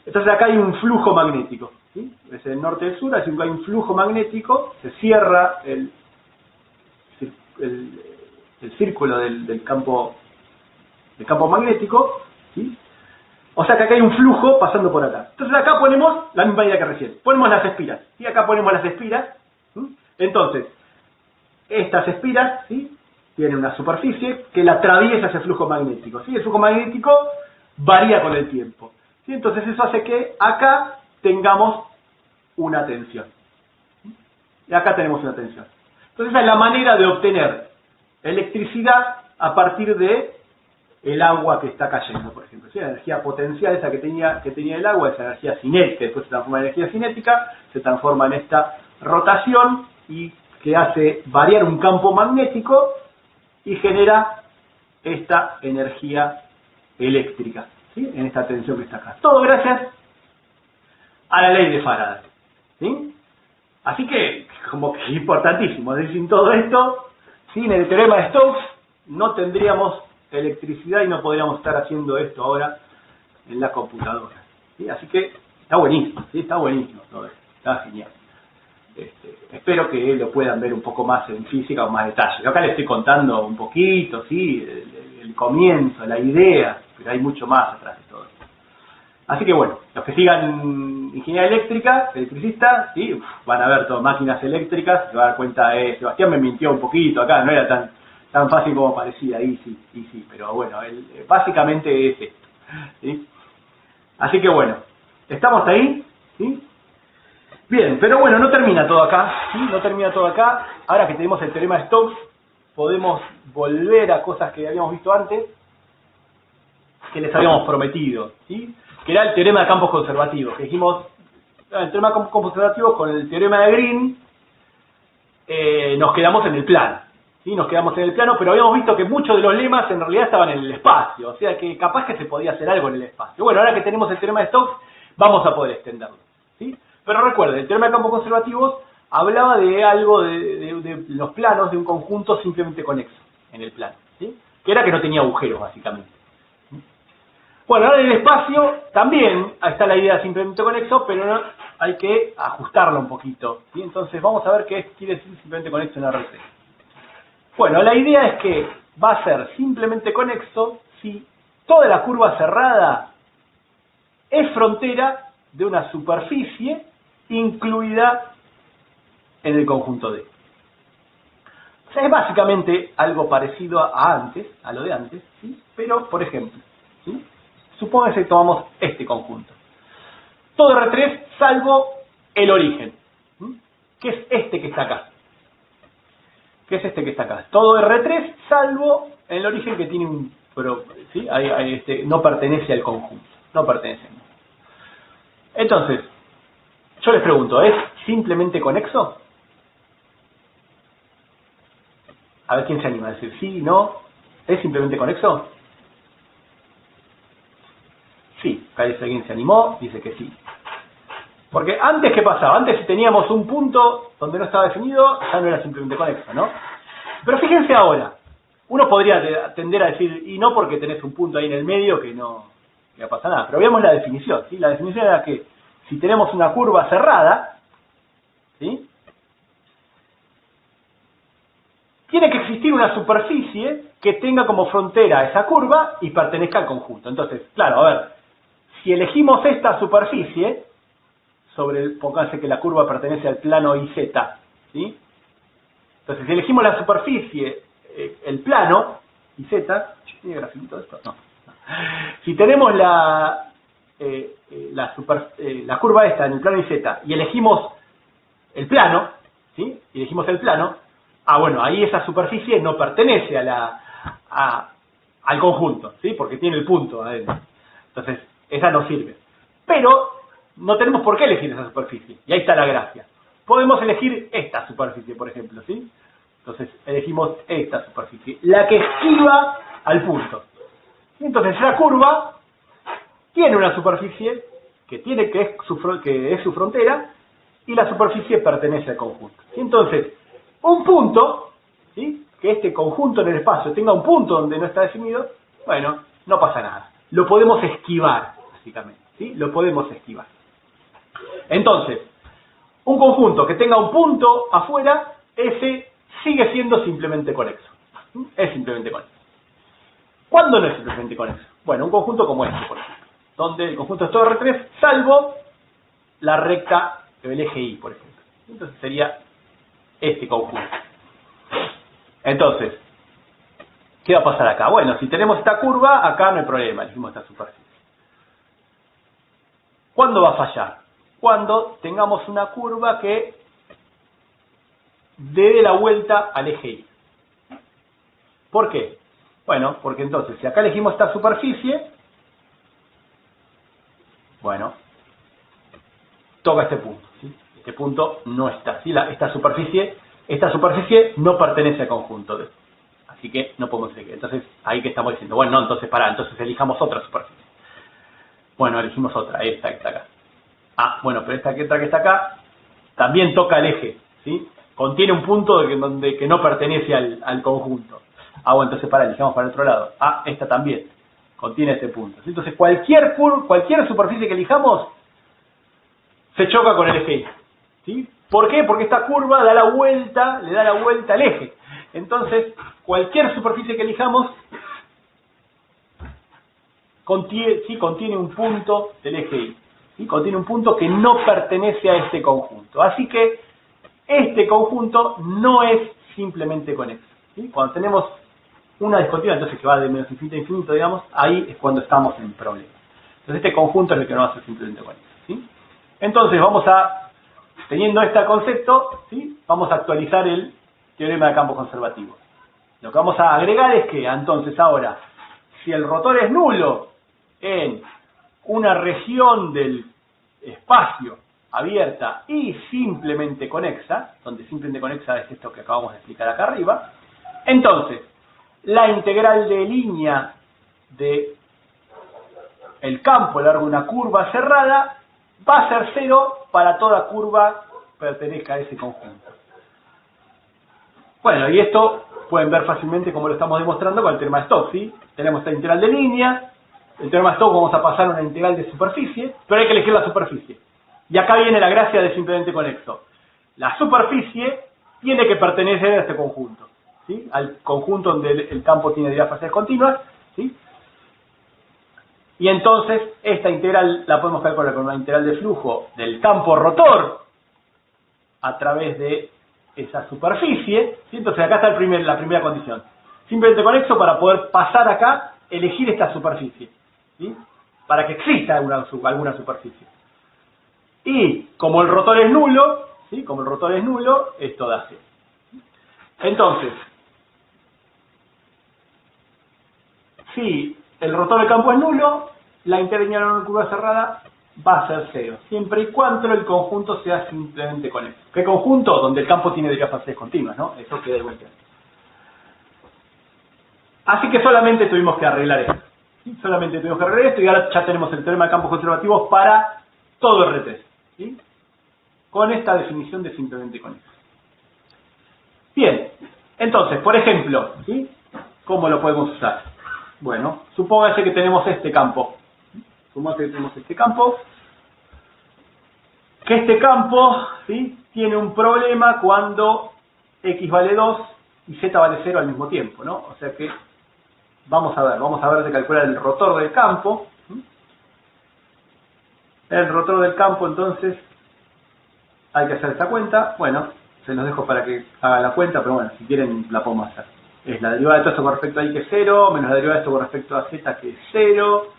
Entonces acá hay un flujo magnético, ¿sí? Es el norte y el sur, así que hay un flujo magnético, se cierra el círculo del campo magnético, ¿sí? O sea que acá hay un flujo pasando por acá. Entonces acá ponemos la misma idea que recién. Ponemos las espiras. Y acá ponemos las espiras. ¿Sí? Entonces, estas espiras, ¿sí? Tienen una superficie que la atraviesa ese flujo magnético. ¿Sí? El flujo magnético varía con el tiempo. ¿Sí? Entonces eso hace que acá tengamos una tensión. ¿Sí? Y acá tenemos una tensión. Entonces esa es la manera de obtener electricidad a partir de el agua que está cayendo, por ejemplo. ¿Sí? La energía potencial esa que tenía el agua, esa energía cinética, después se transforma en energía cinética, se transforma en esta rotación y que hace variar un campo magnético y genera esta energía eléctrica, ¿sí? En esta tensión que está acá. Todo gracias a la ley de Faraday, ¿sí? Así que, como que es importantísimo, es decir, sin todo esto, sin el teorema de Stokes, no tendríamos electricidad y no podríamos estar haciendo esto ahora en la computadora, ¿sí? Así que está buenísimo, ¿sí? Está buenísimo todo esto, está genial. Espero que lo puedan ver un poco más en física o más detalle. Yo acá les estoy contando un poquito, ¿sí? El comienzo, la idea, pero hay mucho más atrás de todo esto. Así que bueno, los que sigan ingeniería eléctrica, electricista, ¿sí? Van a ver todas máquinas eléctricas, se van a dar cuenta, Sebastián me mintió un poquito acá, no era tan fácil como parecía, y sí, pero bueno, básicamente es esto, ¿sí? Así que bueno, ¿estamos ahí? ¿Sí? Bien, pero bueno, no termina todo acá, ¿sí? No termina todo acá. Ahora que tenemos el teorema de Stokes, podemos volver a cosas que habíamos visto antes, que les habíamos prometido, ¿sí? Que era el teorema de campos conservativos, que dijimos, el teorema de campos conservativos con el teorema de Green, nos quedamos en el plano, ¿sí? Nos quedamos en el plano, pero habíamos visto que muchos de los lemas en realidad estaban en el espacio, o sea que capaz que se podía hacer algo en el espacio. Bueno, ahora que tenemos el teorema de Stokes, vamos a poder extenderlo, ¿sí? Pero recuerden, el teorema de campos conservativos hablaba de algo de los planos de un conjunto simplemente conexo en el plano, ¿sí? Que era que no tenía agujeros, básicamente. Bueno, ahora en el espacio también está la idea de simplemente conexo, pero hay que ajustarla un poquito, ¿sí? Entonces vamos a ver qué quiere decir simplemente conexo en RC. Bueno, la idea es que va a ser simplemente conexo si toda la curva cerrada es frontera de una superficie incluida en el conjunto D. O sea, es básicamente algo parecido a antes, a lo de antes, ¿sí? Pero, por ejemplo, ¿sí? Supóngase que tomamos este conjunto. Todo R3 salvo el origen, ¿sí? Que es este que está acá. ¿Qué es este que está acá? Todo R3 salvo el origen que tiene un... ¿sí? No pertenece al conjunto. No pertenece. Entonces, yo les pregunto, ¿es simplemente conexo? A ver quién se anima a decir sí, no. ¿Es simplemente conexo? Sí, acá dice alguien se animó, dice que sí. Porque antes, ¿qué pasaba? Antes, si teníamos un punto donde no estaba definido, ya no era simplemente conexo, ¿no? Pero fíjense ahora, uno podría tender a decir, y no porque tenés un punto ahí en el medio que no pasa nada. Pero veamos la definición, ¿sí? La definición era que si tenemos una curva cerrada, ¿sí? Tiene que existir una superficie que tenga como frontera esa curva y pertenezca al conjunto. Entonces, claro, a ver, si elegimos esta superficie, pónganse que la curva pertenece al plano IZ, ¿sí? Entonces, si elegimos la superficie, el plano, IZ, ¿tiene grafiquito de esto? No. Si tenemos la curva esta en el plano IZ y elegimos el plano, ¿sí? Y elegimos el plano, bueno, ahí esa superficie no pertenece al conjunto, ¿sí? Porque tiene el punto adentro. Entonces, esa no sirve. Pero no tenemos por qué elegir esa superficie. Y ahí está la gracia. Podemos elegir esta superficie, por ejemplo, ¿sí? Entonces, elegimos esta superficie, la que esquiva al punto. Y entonces, esa curva tiene una superficie que es su frontera y la superficie pertenece al conjunto. Y entonces, un punto, ¿sí? Que este conjunto en el espacio tenga un punto donde no está definido, bueno, no pasa nada. Lo podemos esquivar, básicamente, ¿sí? Lo podemos esquivar. Entonces, un conjunto que tenga un punto afuera, ese sigue siendo simplemente conexo. Es simplemente conexo. ¿Cuándo no es simplemente conexo? Bueno, un conjunto como este, por ejemplo, donde el conjunto es todo R3, salvo la recta del eje Y, por ejemplo. Entonces sería este conjunto. Entonces, ¿qué va a pasar acá? Bueno, si tenemos esta curva, acá no hay problema, elegimos esta superficie. ¿Cuándo va a fallar? Cuando tengamos una curva que dé la vuelta al eje Y. ¿Por qué? Bueno, porque entonces, si acá elegimos esta superficie, bueno, toca este punto, ¿sí? Este punto no está, ¿sí? Esta superficie no pertenece al conjunto. Así que no podemos elegir. Entonces, ahí que estamos diciendo, bueno, no, entonces elijamos otra superficie. Bueno, elegimos otra, esta que está acá. Bueno, pero esta que está acá también toca el eje, ¿sí? Contiene un punto que no pertenece al conjunto. Bueno, entonces elijamos para el otro lado. Esta también contiene ese punto. ¿Sí? Entonces, cualquier superficie que elijamos se choca con el eje Y, ¿sí? ¿Por qué? Porque esta curva le da la vuelta al eje. Entonces, cualquier superficie que elijamos contiene un punto del eje Y. ¿Sí? Contiene un punto que no pertenece a este conjunto. Así que este conjunto no es simplemente conexo. ¿Sí? Cuando tenemos una discontinua, entonces que va de menos infinito a infinito, digamos, ahí es cuando estamos en problemas. Entonces este conjunto es el que no va a ser simplemente conexo. ¿Sí? Entonces teniendo este concepto, ¿sí? Vamos a actualizar el teorema de campo conservativo. Lo que vamos a agregar es que, entonces ahora, si el rotor es nulo en una región del espacio abierta y simplemente conexa, donde simplemente conexa es esto que acabamos de explicar acá arriba, entonces, la integral de línea de el campo largo de una curva cerrada va a ser 0 para toda curva que pertenezca a ese conjunto. Bueno, y esto pueden ver fácilmente como lo estamos demostrando con el teorema de Stokes, ¿sí? Tenemos esta integral de línea, el teorema de Stokes vamos a pasar a una integral de superficie, pero hay que elegir la superficie. Y acá viene la gracia de simplemente conexo. La superficie tiene que pertenecer a este conjunto, ¿sí? Al conjunto donde el campo tiene diáfases continuas, ¿sí? Y entonces esta integral la podemos calcular con una integral de flujo del campo rotor a través de esa superficie, ¿sí? Entonces acá está la primera condición. Simplemente conexo para poder pasar acá, elegir esta superficie, ¿sí? Para que exista alguna superficie. Y como el rotor es nulo, ¿sí? Como el rotor es nulo, esto da 0. Entonces, si el rotor del campo es nulo, la integral de una curva cerrada va a ser 0, siempre y cuando el conjunto sea simplemente conexo. ¿Qué conjunto? Donde el campo tiene derivadas parciales continuas, ¿no? Eso queda igual que antes. Así que solamente tuvimos que arreglar esto. ¿Sí? Solamente tuvimos que arreglar esto y ahora ya tenemos el teorema de campos conservativos para todo R3. ¿Sí? Con esta definición de simplemente conexo. Bien, entonces, por ejemplo, ¿sí? ¿Cómo lo podemos usar? Bueno, supóngase que tenemos este campo. Supóngase que tenemos este campo. Que este campo, ¿sí? Tiene un problema cuando X vale 2 y Z vale 0 al mismo tiempo, ¿no? O sea que vamos a ver de calcular el rotor del campo. El rotor del campo, entonces, hay que hacer esta cuenta. Bueno, se los dejo para que haga la cuenta, pero bueno, si quieren la podemos hacer. Es la derivada de todo esto con respecto a Y, que es 0, menos la derivada de esto con respecto a Z, que es 0.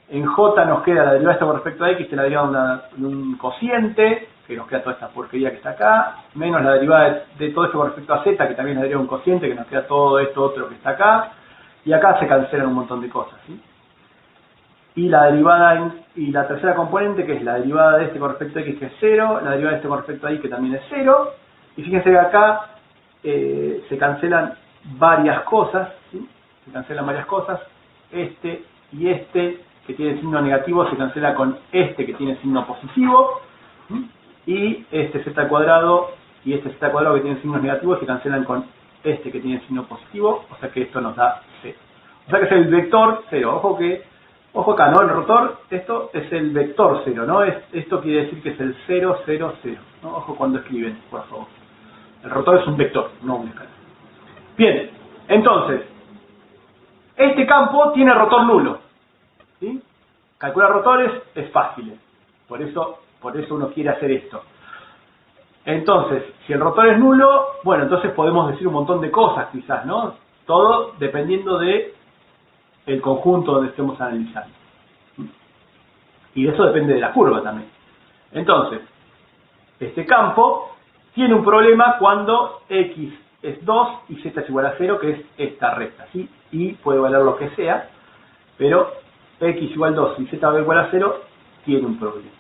En J nos queda la derivada de esto con respecto a X, que es la derivada de un cociente, que nos queda toda esta porquería que está acá, menos la derivada de todo esto con respecto a Z, que también es la derivada de un cociente, que nos queda todo esto otro que está acá, y acá se cancelan un montón de cosas, ¿sí? Y la derivada, y la tercera componente, que es la derivada de este con respecto a X, que es 0, la derivada de este con respecto a Y, que también es 0, y fíjense que acá se cancelan varias cosas, ¿sí? Se cancelan varias cosas, este y este, que tiene signo negativo, se cancela con este que tiene signo positivo, ¿sí? Y este z al cuadrado y este z al cuadrado que tienen signos negativos se cancelan con este que tiene signo positivo, o sea que esto nos da 0. O sea que es el vector 0. Ojo acá, ¿no? El rotor, esto es el vector 0, ¿no? Esto quiere decir que es el 0, 0, 0, ¿no? Ojo cuando escriben, por favor. El rotor es un vector, no un escalar. Bien, entonces, este campo tiene rotor nulo, ¿sí? Calcular rotores es fácil, por eso uno quiere hacer esto. Entonces, si el rotor es nulo, bueno, entonces podemos decir un montón de cosas quizás, ¿no? Todo dependiendo de el conjunto donde estemos analizando. Y de eso depende de la curva también. Entonces, este campo tiene un problema cuando X es 2 y Z es igual a 0, que es esta recta, ¿sí? Y puede valer lo que sea, pero X igual 2 y Z igual a 0 tiene un problema.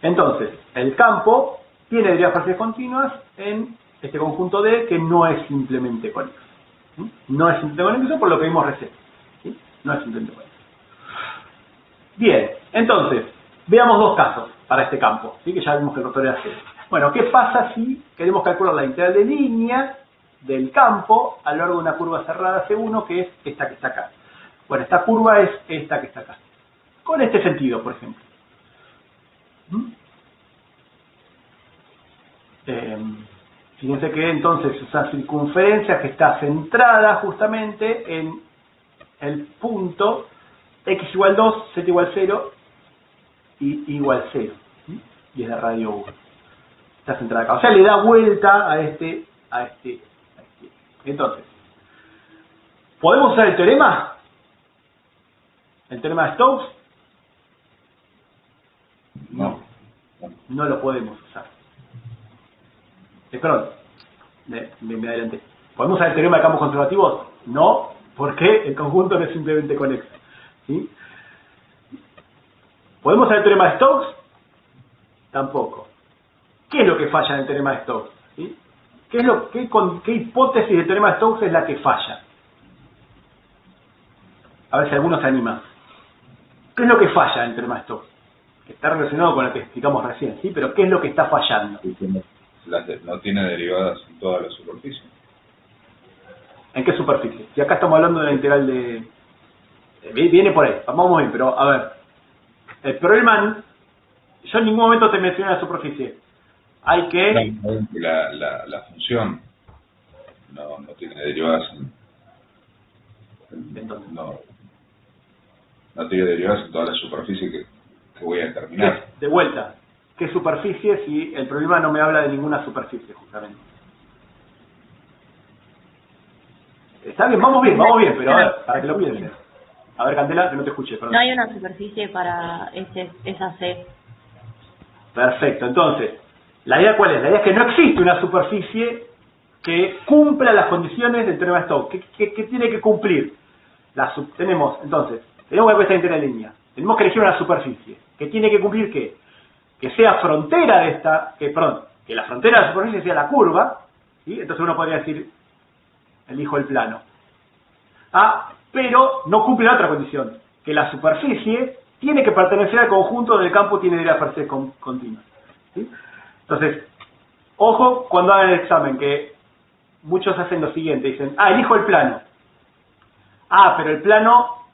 Entonces, el campo tiene derivadas parciales continuas en este conjunto D que no es simplemente conexo. ¿Sí? No es simplemente conexo por lo que vimos recién. ¿Sí? No es simplemente conexo. Bien, entonces, veamos dos casos para este campo, ¿sí? Que ya vimos que el rotor era 0. Bueno, ¿qué pasa si queremos calcular la integral de línea del campo a lo largo de una curva cerrada C1, que es esta que está acá? Bueno, esta curva es esta que está acá. Con este sentido, por ejemplo. Fíjense que entonces es una circunferencia que está centrada justamente en el punto X igual 2, Z igual 0 y igual 0. Y es de radio 1. Está centrada acá. O sea, le da vuelta a este. Entonces, ¿podemos usar el teorema? ¿El teorema de Stokes? No. No lo podemos usar. Perdón, me adelanté. ¿Podemos usar el teorema de campos conservativos? No, porque el conjunto no es simplemente conexo. ¿Sí? ¿Podemos usar el teorema de Stokes? Tampoco. ¿Qué es lo que falla en el teorema de Stokes? ¿Sí? ¿Qué hipótesis del teorema de Stokes es la que falla? A ver si alguno se anima. ¿Qué es lo que falla en el teorema de Stokes? Que está relacionado con lo que explicamos recién, ¿sí? Pero ¿qué es lo que está fallando? No tiene derivadas en toda la superficie. ¿En qué superficie? Si acá estamos hablando de la integral de... Viene por ahí, vamos bien, pero a ver. El problema, yo en ningún momento te mencioné la superficie. Hay que... La función no tiene derivadas Entonces, no tiene derivadas en toda la superficie que voy a determinar. De vuelta. qué superficie si el problema no me habla de ninguna superficie, justamente. Está bien, vamos bien, pero a ver, para que lo piensen. A ver, Candela, que no te escuché, perdón. No hay una superficie para esa C. Perfecto, entonces, ¿la idea cuál es? La idea es que no existe una superficie que cumpla las condiciones del teorema de Stokes. ¿Qué tiene que cumplir? Tenemos que esta entera línea. Tenemos que elegir una superficie. ¿Que tiene que cumplir qué? Que sea frontera de esta, que la frontera de la superficie sea la curva, ¿sí? Entonces uno podría decir, elijo el plano. Pero no cumple la otra condición, que la superficie tiene que pertenecer al conjunto del campo tiene derivas parciales continuas. ¿Sí? Entonces, ojo cuando hagan el examen, que muchos hacen lo siguiente, dicen, elijo el plano. Pero el plano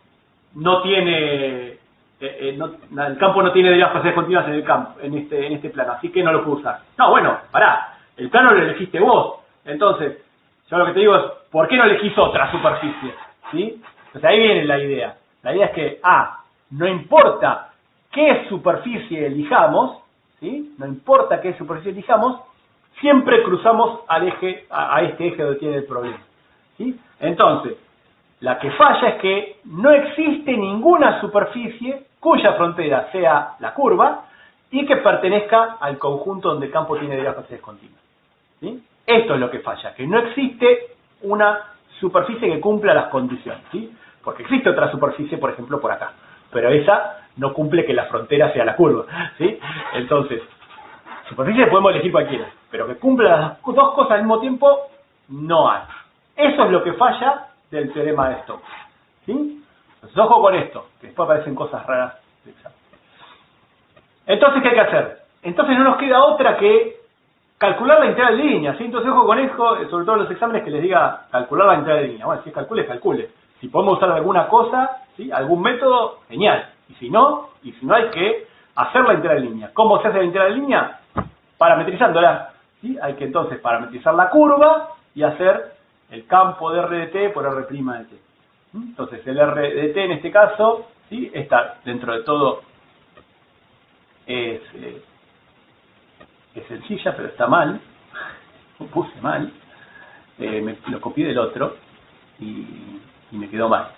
no tiene, el campo no tiene derivas parciales continuas en el campo, en este plano, así que no lo puedo usar. No, bueno, pará, el plano lo elegiste vos. Entonces, yo lo que te digo es, ¿por qué no elegís otra superficie? ¿Sí? Entonces ahí viene la idea. La idea es que, no importa qué superficie elijamos, ¿sí? No importa qué superficie elijamos, siempre cruzamos al eje, a este eje donde tiene el problema. ¿Sí? Entonces, la que falla es que no existe ninguna superficie cuya frontera sea la curva y que pertenezca al conjunto donde el campo tiene derivas parciales continuas. ¿Sí? Esto es lo que falla, que no existe una superficie que cumpla las condiciones, ¿sí? Porque existe otra superficie, por ejemplo, por acá, pero esa no cumple que la frontera sea la curva, ¿sí? Entonces, superficie podemos elegir cualquiera, pero que cumpla las dos cosas al mismo tiempo, no hay. Eso es lo que falla del teorema de Stokes, ¿sí? Entonces, ojo con esto, que después aparecen cosas raras del examen. Entonces, ¿qué hay que hacer? Entonces no nos queda otra que calcular la integral de línea, ¿sí? Entonces, ojo con esto, sobre todo en los exámenes que les diga calcular la integral de línea. Bueno, si calcule. Si podemos usar alguna cosa, ¿sí? Algún método, genial. Y si no hay que hacer la integral de línea. ¿Cómo se hace la integral de línea? Parametrizándola, ¿sí? Hay que entonces parametrizar la curva y hacer el campo de R de t por R' de t. Entonces, el R de t en este caso, ¿sí? Está dentro de todo es sencilla, pero está mal, lo puse mal, lo copié del otro y me quedó mal.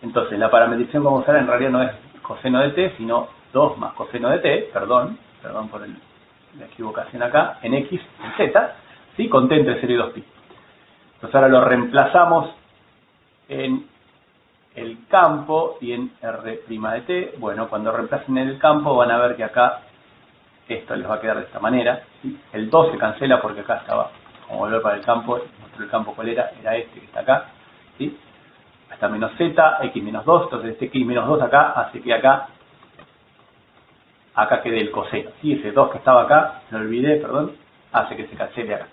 Entonces la parametrización que vamos a usar en realidad no es coseno de t, sino 2 más coseno de t, perdón por la equivocación acá, en x, en z, ¿sí? Con t entre 0 y 2pi. Entonces ahora lo reemplazamos en el campo y en R' de t. Bueno, cuando reemplacen el campo van a ver que acá esto les va a quedar de esta manera, ¿sí? El 2 se cancela porque acá estaba, como volver para el campo, el campo cuál era este que está acá, ¿sí? Hasta menos z, x menos 2, entonces este x menos 2 acá hace que acá quede el coseno, ¿sí? Ese 2 que estaba acá, lo olvidé, perdón, hace que se cancele acá.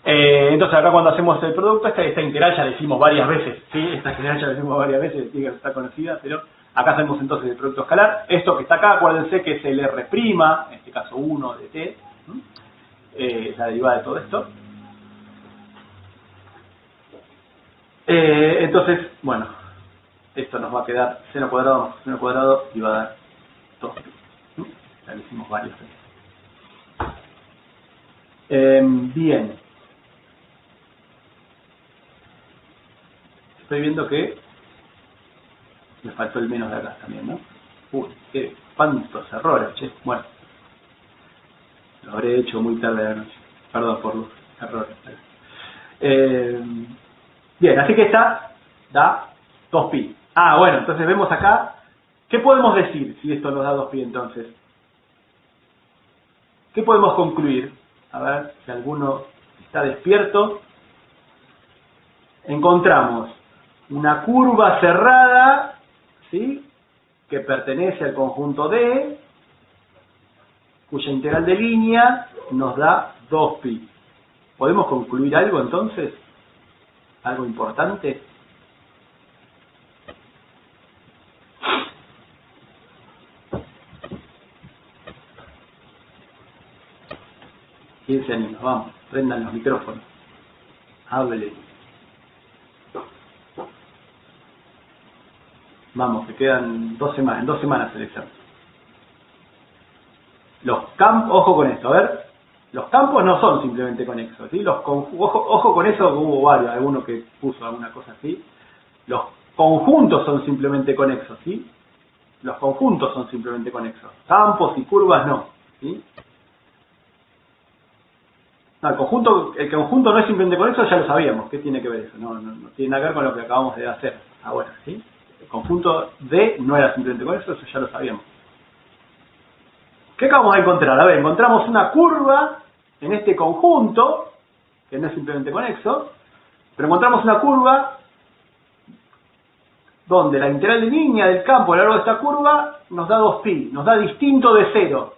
Entonces acá cuando hacemos el producto, esta integral ya la hicimos varias veces, ¿sí? Esta integral ya la hicimos varias veces, sí que está conocida, pero acá hacemos entonces el producto escalar. Esto que está acá, acuérdense que es el R', en este caso 1 de t, la derivada de todo esto. Entonces, bueno, esto nos va a quedar seno cuadrado más coseno cuadrado y va a dar 2. Ya lo hicimos varias veces. Bien. Estoy viendo que me faltó el menos de acá también, ¿no? Qué cuántos errores, che. Bueno, lo habré hecho muy tarde de la noche. Perdón por los errores. Bien, así que esta da 2pi. Bueno, entonces vemos acá, ¿qué podemos decir si esto nos da 2pi entonces? ¿Qué podemos concluir? A ver si alguno está despierto. Encontramos una curva cerrada, ¿sí? Que pertenece al conjunto D, cuya integral de línea nos da 2pi. ¿Podemos concluir algo entonces? ¿Algo importante? ¿Quién se anima? Vamos, prendan los micrófonos. Hable. Vamos, que quedan 2 semanas, en 2 semanas el examen. Ojo con esto, a ver. Los campos no son simplemente conexos, ¿sí? Ojo con eso, hubo varios, alguno que puso alguna cosa así. Los conjuntos son simplemente conexos, ¿sí? Los conjuntos son simplemente conexos. Campos y curvas no, ¿sí? No, el conjunto no es simplemente conexo, ya lo sabíamos. ¿Qué tiene que ver eso? No tiene nada que ver con lo que acabamos de hacer ahora, ¿sí? El conjunto D no era simplemente conexo, eso ya lo sabíamos. ¿Qué acabamos de encontrar? A ver, encontramos una curva en este conjunto, que no es simplemente conexo, pero encontramos una curva donde la integral de línea del campo a lo largo de esta curva nos da 2pi, nos da distinto de 0.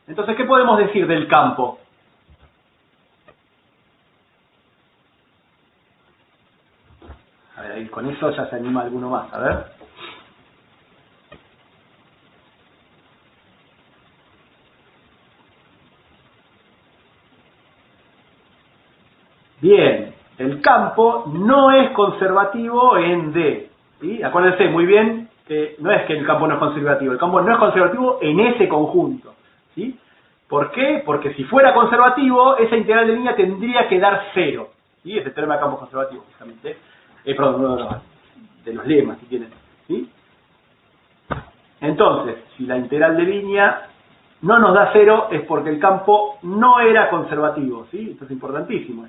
Entonces, ¿qué podemos decir del campo? A ver, ahí con eso ya se anima alguno más, a ver. Bien, el campo no es conservativo en D, ¿sí? Acuérdense muy bien que no es que el campo no es conservativo, el campo no es conservativo en ese conjunto, ¿sí? ¿Por qué? Porque si fuera conservativo, esa integral de línea tendría que dar 0, ¿sí? Ese teorema de campo conservativo, justamente. Perdón, de los lemas, si quieren, ¿sí? Entonces, si la integral de línea no nos da 0, es porque el campo no era conservativo, ¿sí? Esto es importantísimo.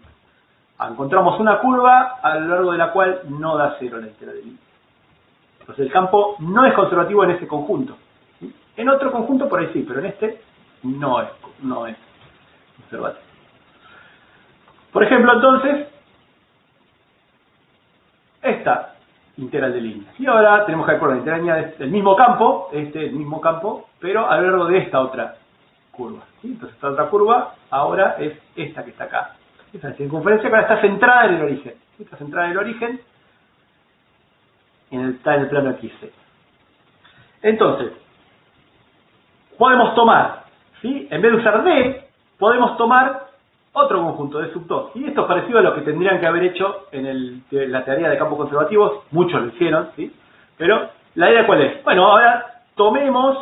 Encontramos una curva a lo largo de la cual no da 0 la integral de línea. Entonces el campo no es conservativo en ese conjunto, ¿sí? En otro conjunto por ahí sí, pero en este no es conservativo. Por ejemplo, entonces, esta integral de línea. Y ahora tenemos que calcular la integral de línea del mismo campo, el mismo campo, pero a lo largo de esta otra curva, ¿sí? Entonces esta otra curva ahora es esta que está acá. Esa circunferencia que ahora está centrada en el origen. Está centrada en el origen está en el plano XZ. Entonces, podemos tomar, ¿sí? En vez de usar D, podemos tomar otro conjunto, D sub 2. Y esto es parecido a lo que tendrían que haber hecho en la teoría de campos conservativos. Muchos lo hicieron, ¿sí? Pero, ¿la idea cuál es? Bueno, ahora tomemos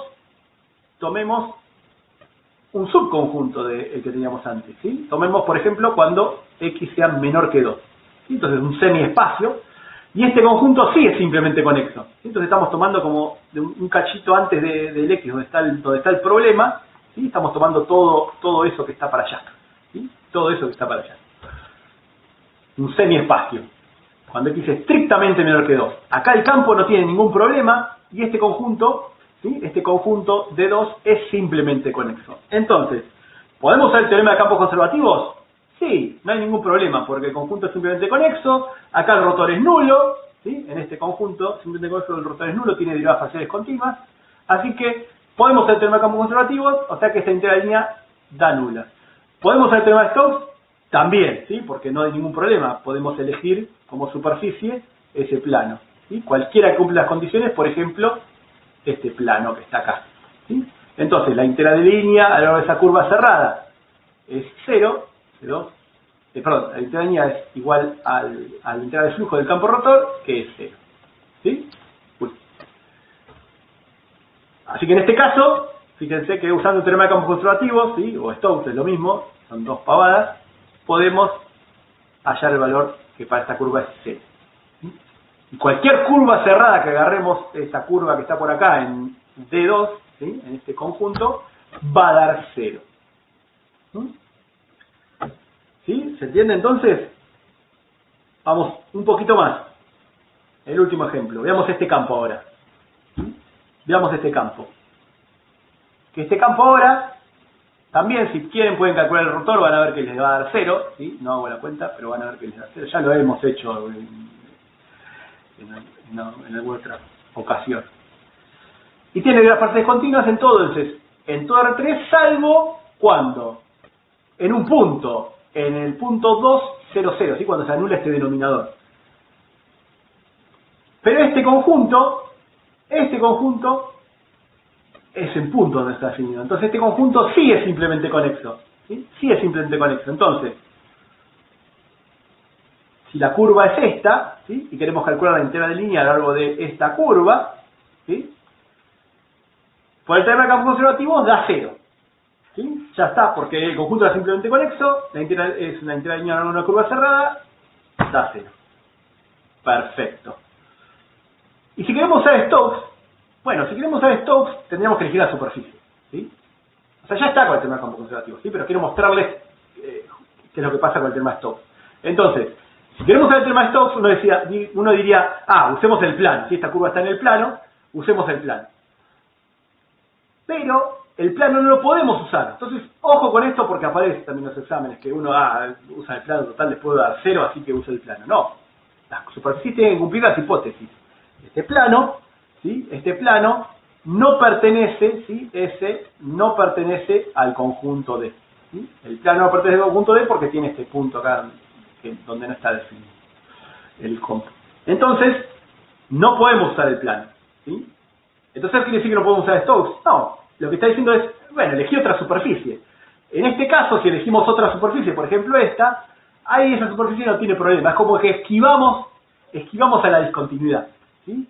un subconjunto del que teníamos antes, ¿sí? Tomemos, por ejemplo, cuando x sea menor que 2. ¿Sí? Entonces, un semiespacio. Y este conjunto sí es simplemente conexo, ¿sí? Entonces estamos tomando como de un cachito antes del x, donde está el problema, ¿sí? Estamos tomando todo eso que está para allá, ¿sí? Todo eso que está para allá. Un semiespacio. Cuando x es estrictamente menor que 2. Acá el campo no tiene ningún problema y este conjunto, ¿sí? Este conjunto de 2 es simplemente conexo. Entonces, ¿podemos usar el teorema de campos conservativos? Sí, no hay ningún problema, porque el conjunto es simplemente conexo, acá el rotor es nulo, ¿sí? En este conjunto, simplemente conexo, el rotor es nulo, tiene derivadas parciales continuas, así que podemos usar el teorema de campos conservativos, o sea que esta integral de línea da nula. ¿Podemos usar el teorema de Stokes? También, ¿sí? Porque no hay ningún problema, podemos elegir como superficie ese plano, ¿sí? Cualquiera que cumpla las condiciones, por ejemplo, este plano que está acá, ¿sí? Entonces, la integral de línea a lo largo de esa curva cerrada es 0, la integral de línea es igual a la integral de flujo del campo rotor, que es 0, ¿sí? Así que en este caso, fíjense que usando el teorema de campos conservativos, ¿sí? O Stokes es lo mismo, son dos pavadas, podemos hallar el valor que para esta curva es 0. Y cualquier curva cerrada que agarremos, esta curva que está por acá en D2, ¿sí? En este conjunto, va a dar 0. ¿Sí? ¿Se entiende entonces? Vamos un poquito más. El último ejemplo. Veamos este campo ahora. Veamos este campo. Que este campo ahora, también si quieren pueden calcular el rotor, van a ver que les va a dar 0. ¿Sí? No hago la cuenta, pero van a ver que les da 0. Ya lo hemos hecho en alguna otra ocasión. Y tiene las partes continuas en todo, entonces, en todo R3, salvo cuando en un punto, en el punto 2, 0, 0, ¿sí? Cuando se anula este denominador. Pero este conjunto es en punto donde está definido. Entonces este conjunto sí es simplemente conexo, ¿sí? Sí es simplemente conexo. Entonces, si la curva es esta, ¿sí? Y queremos calcular la integral de línea a lo largo de esta curva, ¿sí? Por el teorema de campos conservativos da 0. ¿sí? Ya está, porque el conjunto era simplemente conexo, la integral es una integral lineal en una curva cerrada, da 0. Perfecto. Y si queremos usar Stokes, bueno, si queremos usar Stokes, tendríamos que elegir la superficie, ¿sí? O sea, ya está con el tema de campo conservativo, ¿sí? Pero quiero mostrarles qué es lo que pasa con el tema de Stokes. Entonces, si queremos usar el tema de Stokes, uno diría, usemos el plano. Si esta curva está en el plano, usemos el plano. Pero el plano no lo podemos usar. Entonces, ojo con esto porque aparece también en los exámenes que uno usa el plano total, les puedo dar 0, así que usa el plano. No, las superficies tienen que cumplir las hipótesis. Este plano, ¿sí? Este plano no pertenece, ¿sí? Ese no pertenece al conjunto D, ¿sí? El plano no pertenece al conjunto D porque tiene este punto acá donde no está definido el conjunto. Entonces, no podemos usar el plano, ¿sí? Entonces, ¿quiere decir que no podemos usar Stokes? No, lo que está diciendo es, bueno, elegí otra superficie. En este caso, si elegimos otra superficie, por ejemplo esta, ahí esa superficie no tiene problema. Es como que esquivamos a la discontinuidad, ¿sí?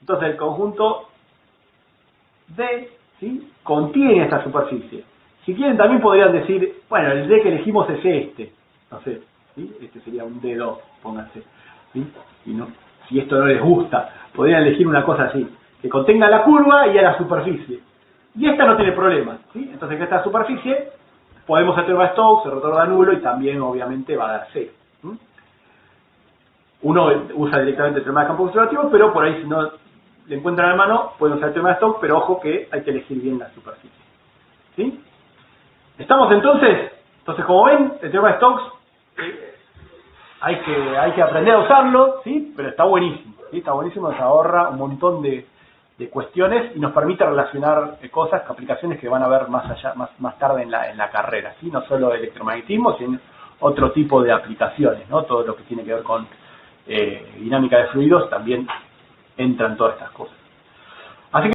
Entonces, el conjunto D, ¿sí? Contiene esta superficie. Si quieren, también podrían decir, bueno, el D que elegimos es este. No sé, ¿sí? Este sería un D2, pónganse, ¿sí? Y no, si esto no les gusta, podrían elegir una cosa así, que contenga la curva y a la superficie. Y esta no tiene problema, ¿sí? Entonces, que esta superficie, podemos hacer teorema de Stokes, el rotor da nulo y también, obviamente, va a dar 0. Uno usa directamente el teorema de campo conservativo, pero por ahí, si no le encuentran a mano, pueden usar el teorema de Stokes, pero ojo que hay que elegir bien la superficie, ¿sí? ¿Estamos entonces? Entonces, como ven, el teorema de Stokes hay que aprender a usarlo, ¿sí? Pero está buenísimo, ¿sí? Está buenísimo, nos ahorra un montón de cuestiones y nos permite relacionar cosas, aplicaciones que van a ver más allá, más tarde en la carrera, ¿sí? No solo electromagnetismo, sino otro tipo de aplicaciones, ¿no? Todo lo que tiene que ver con dinámica de fluidos también entran todas estas cosas. Así que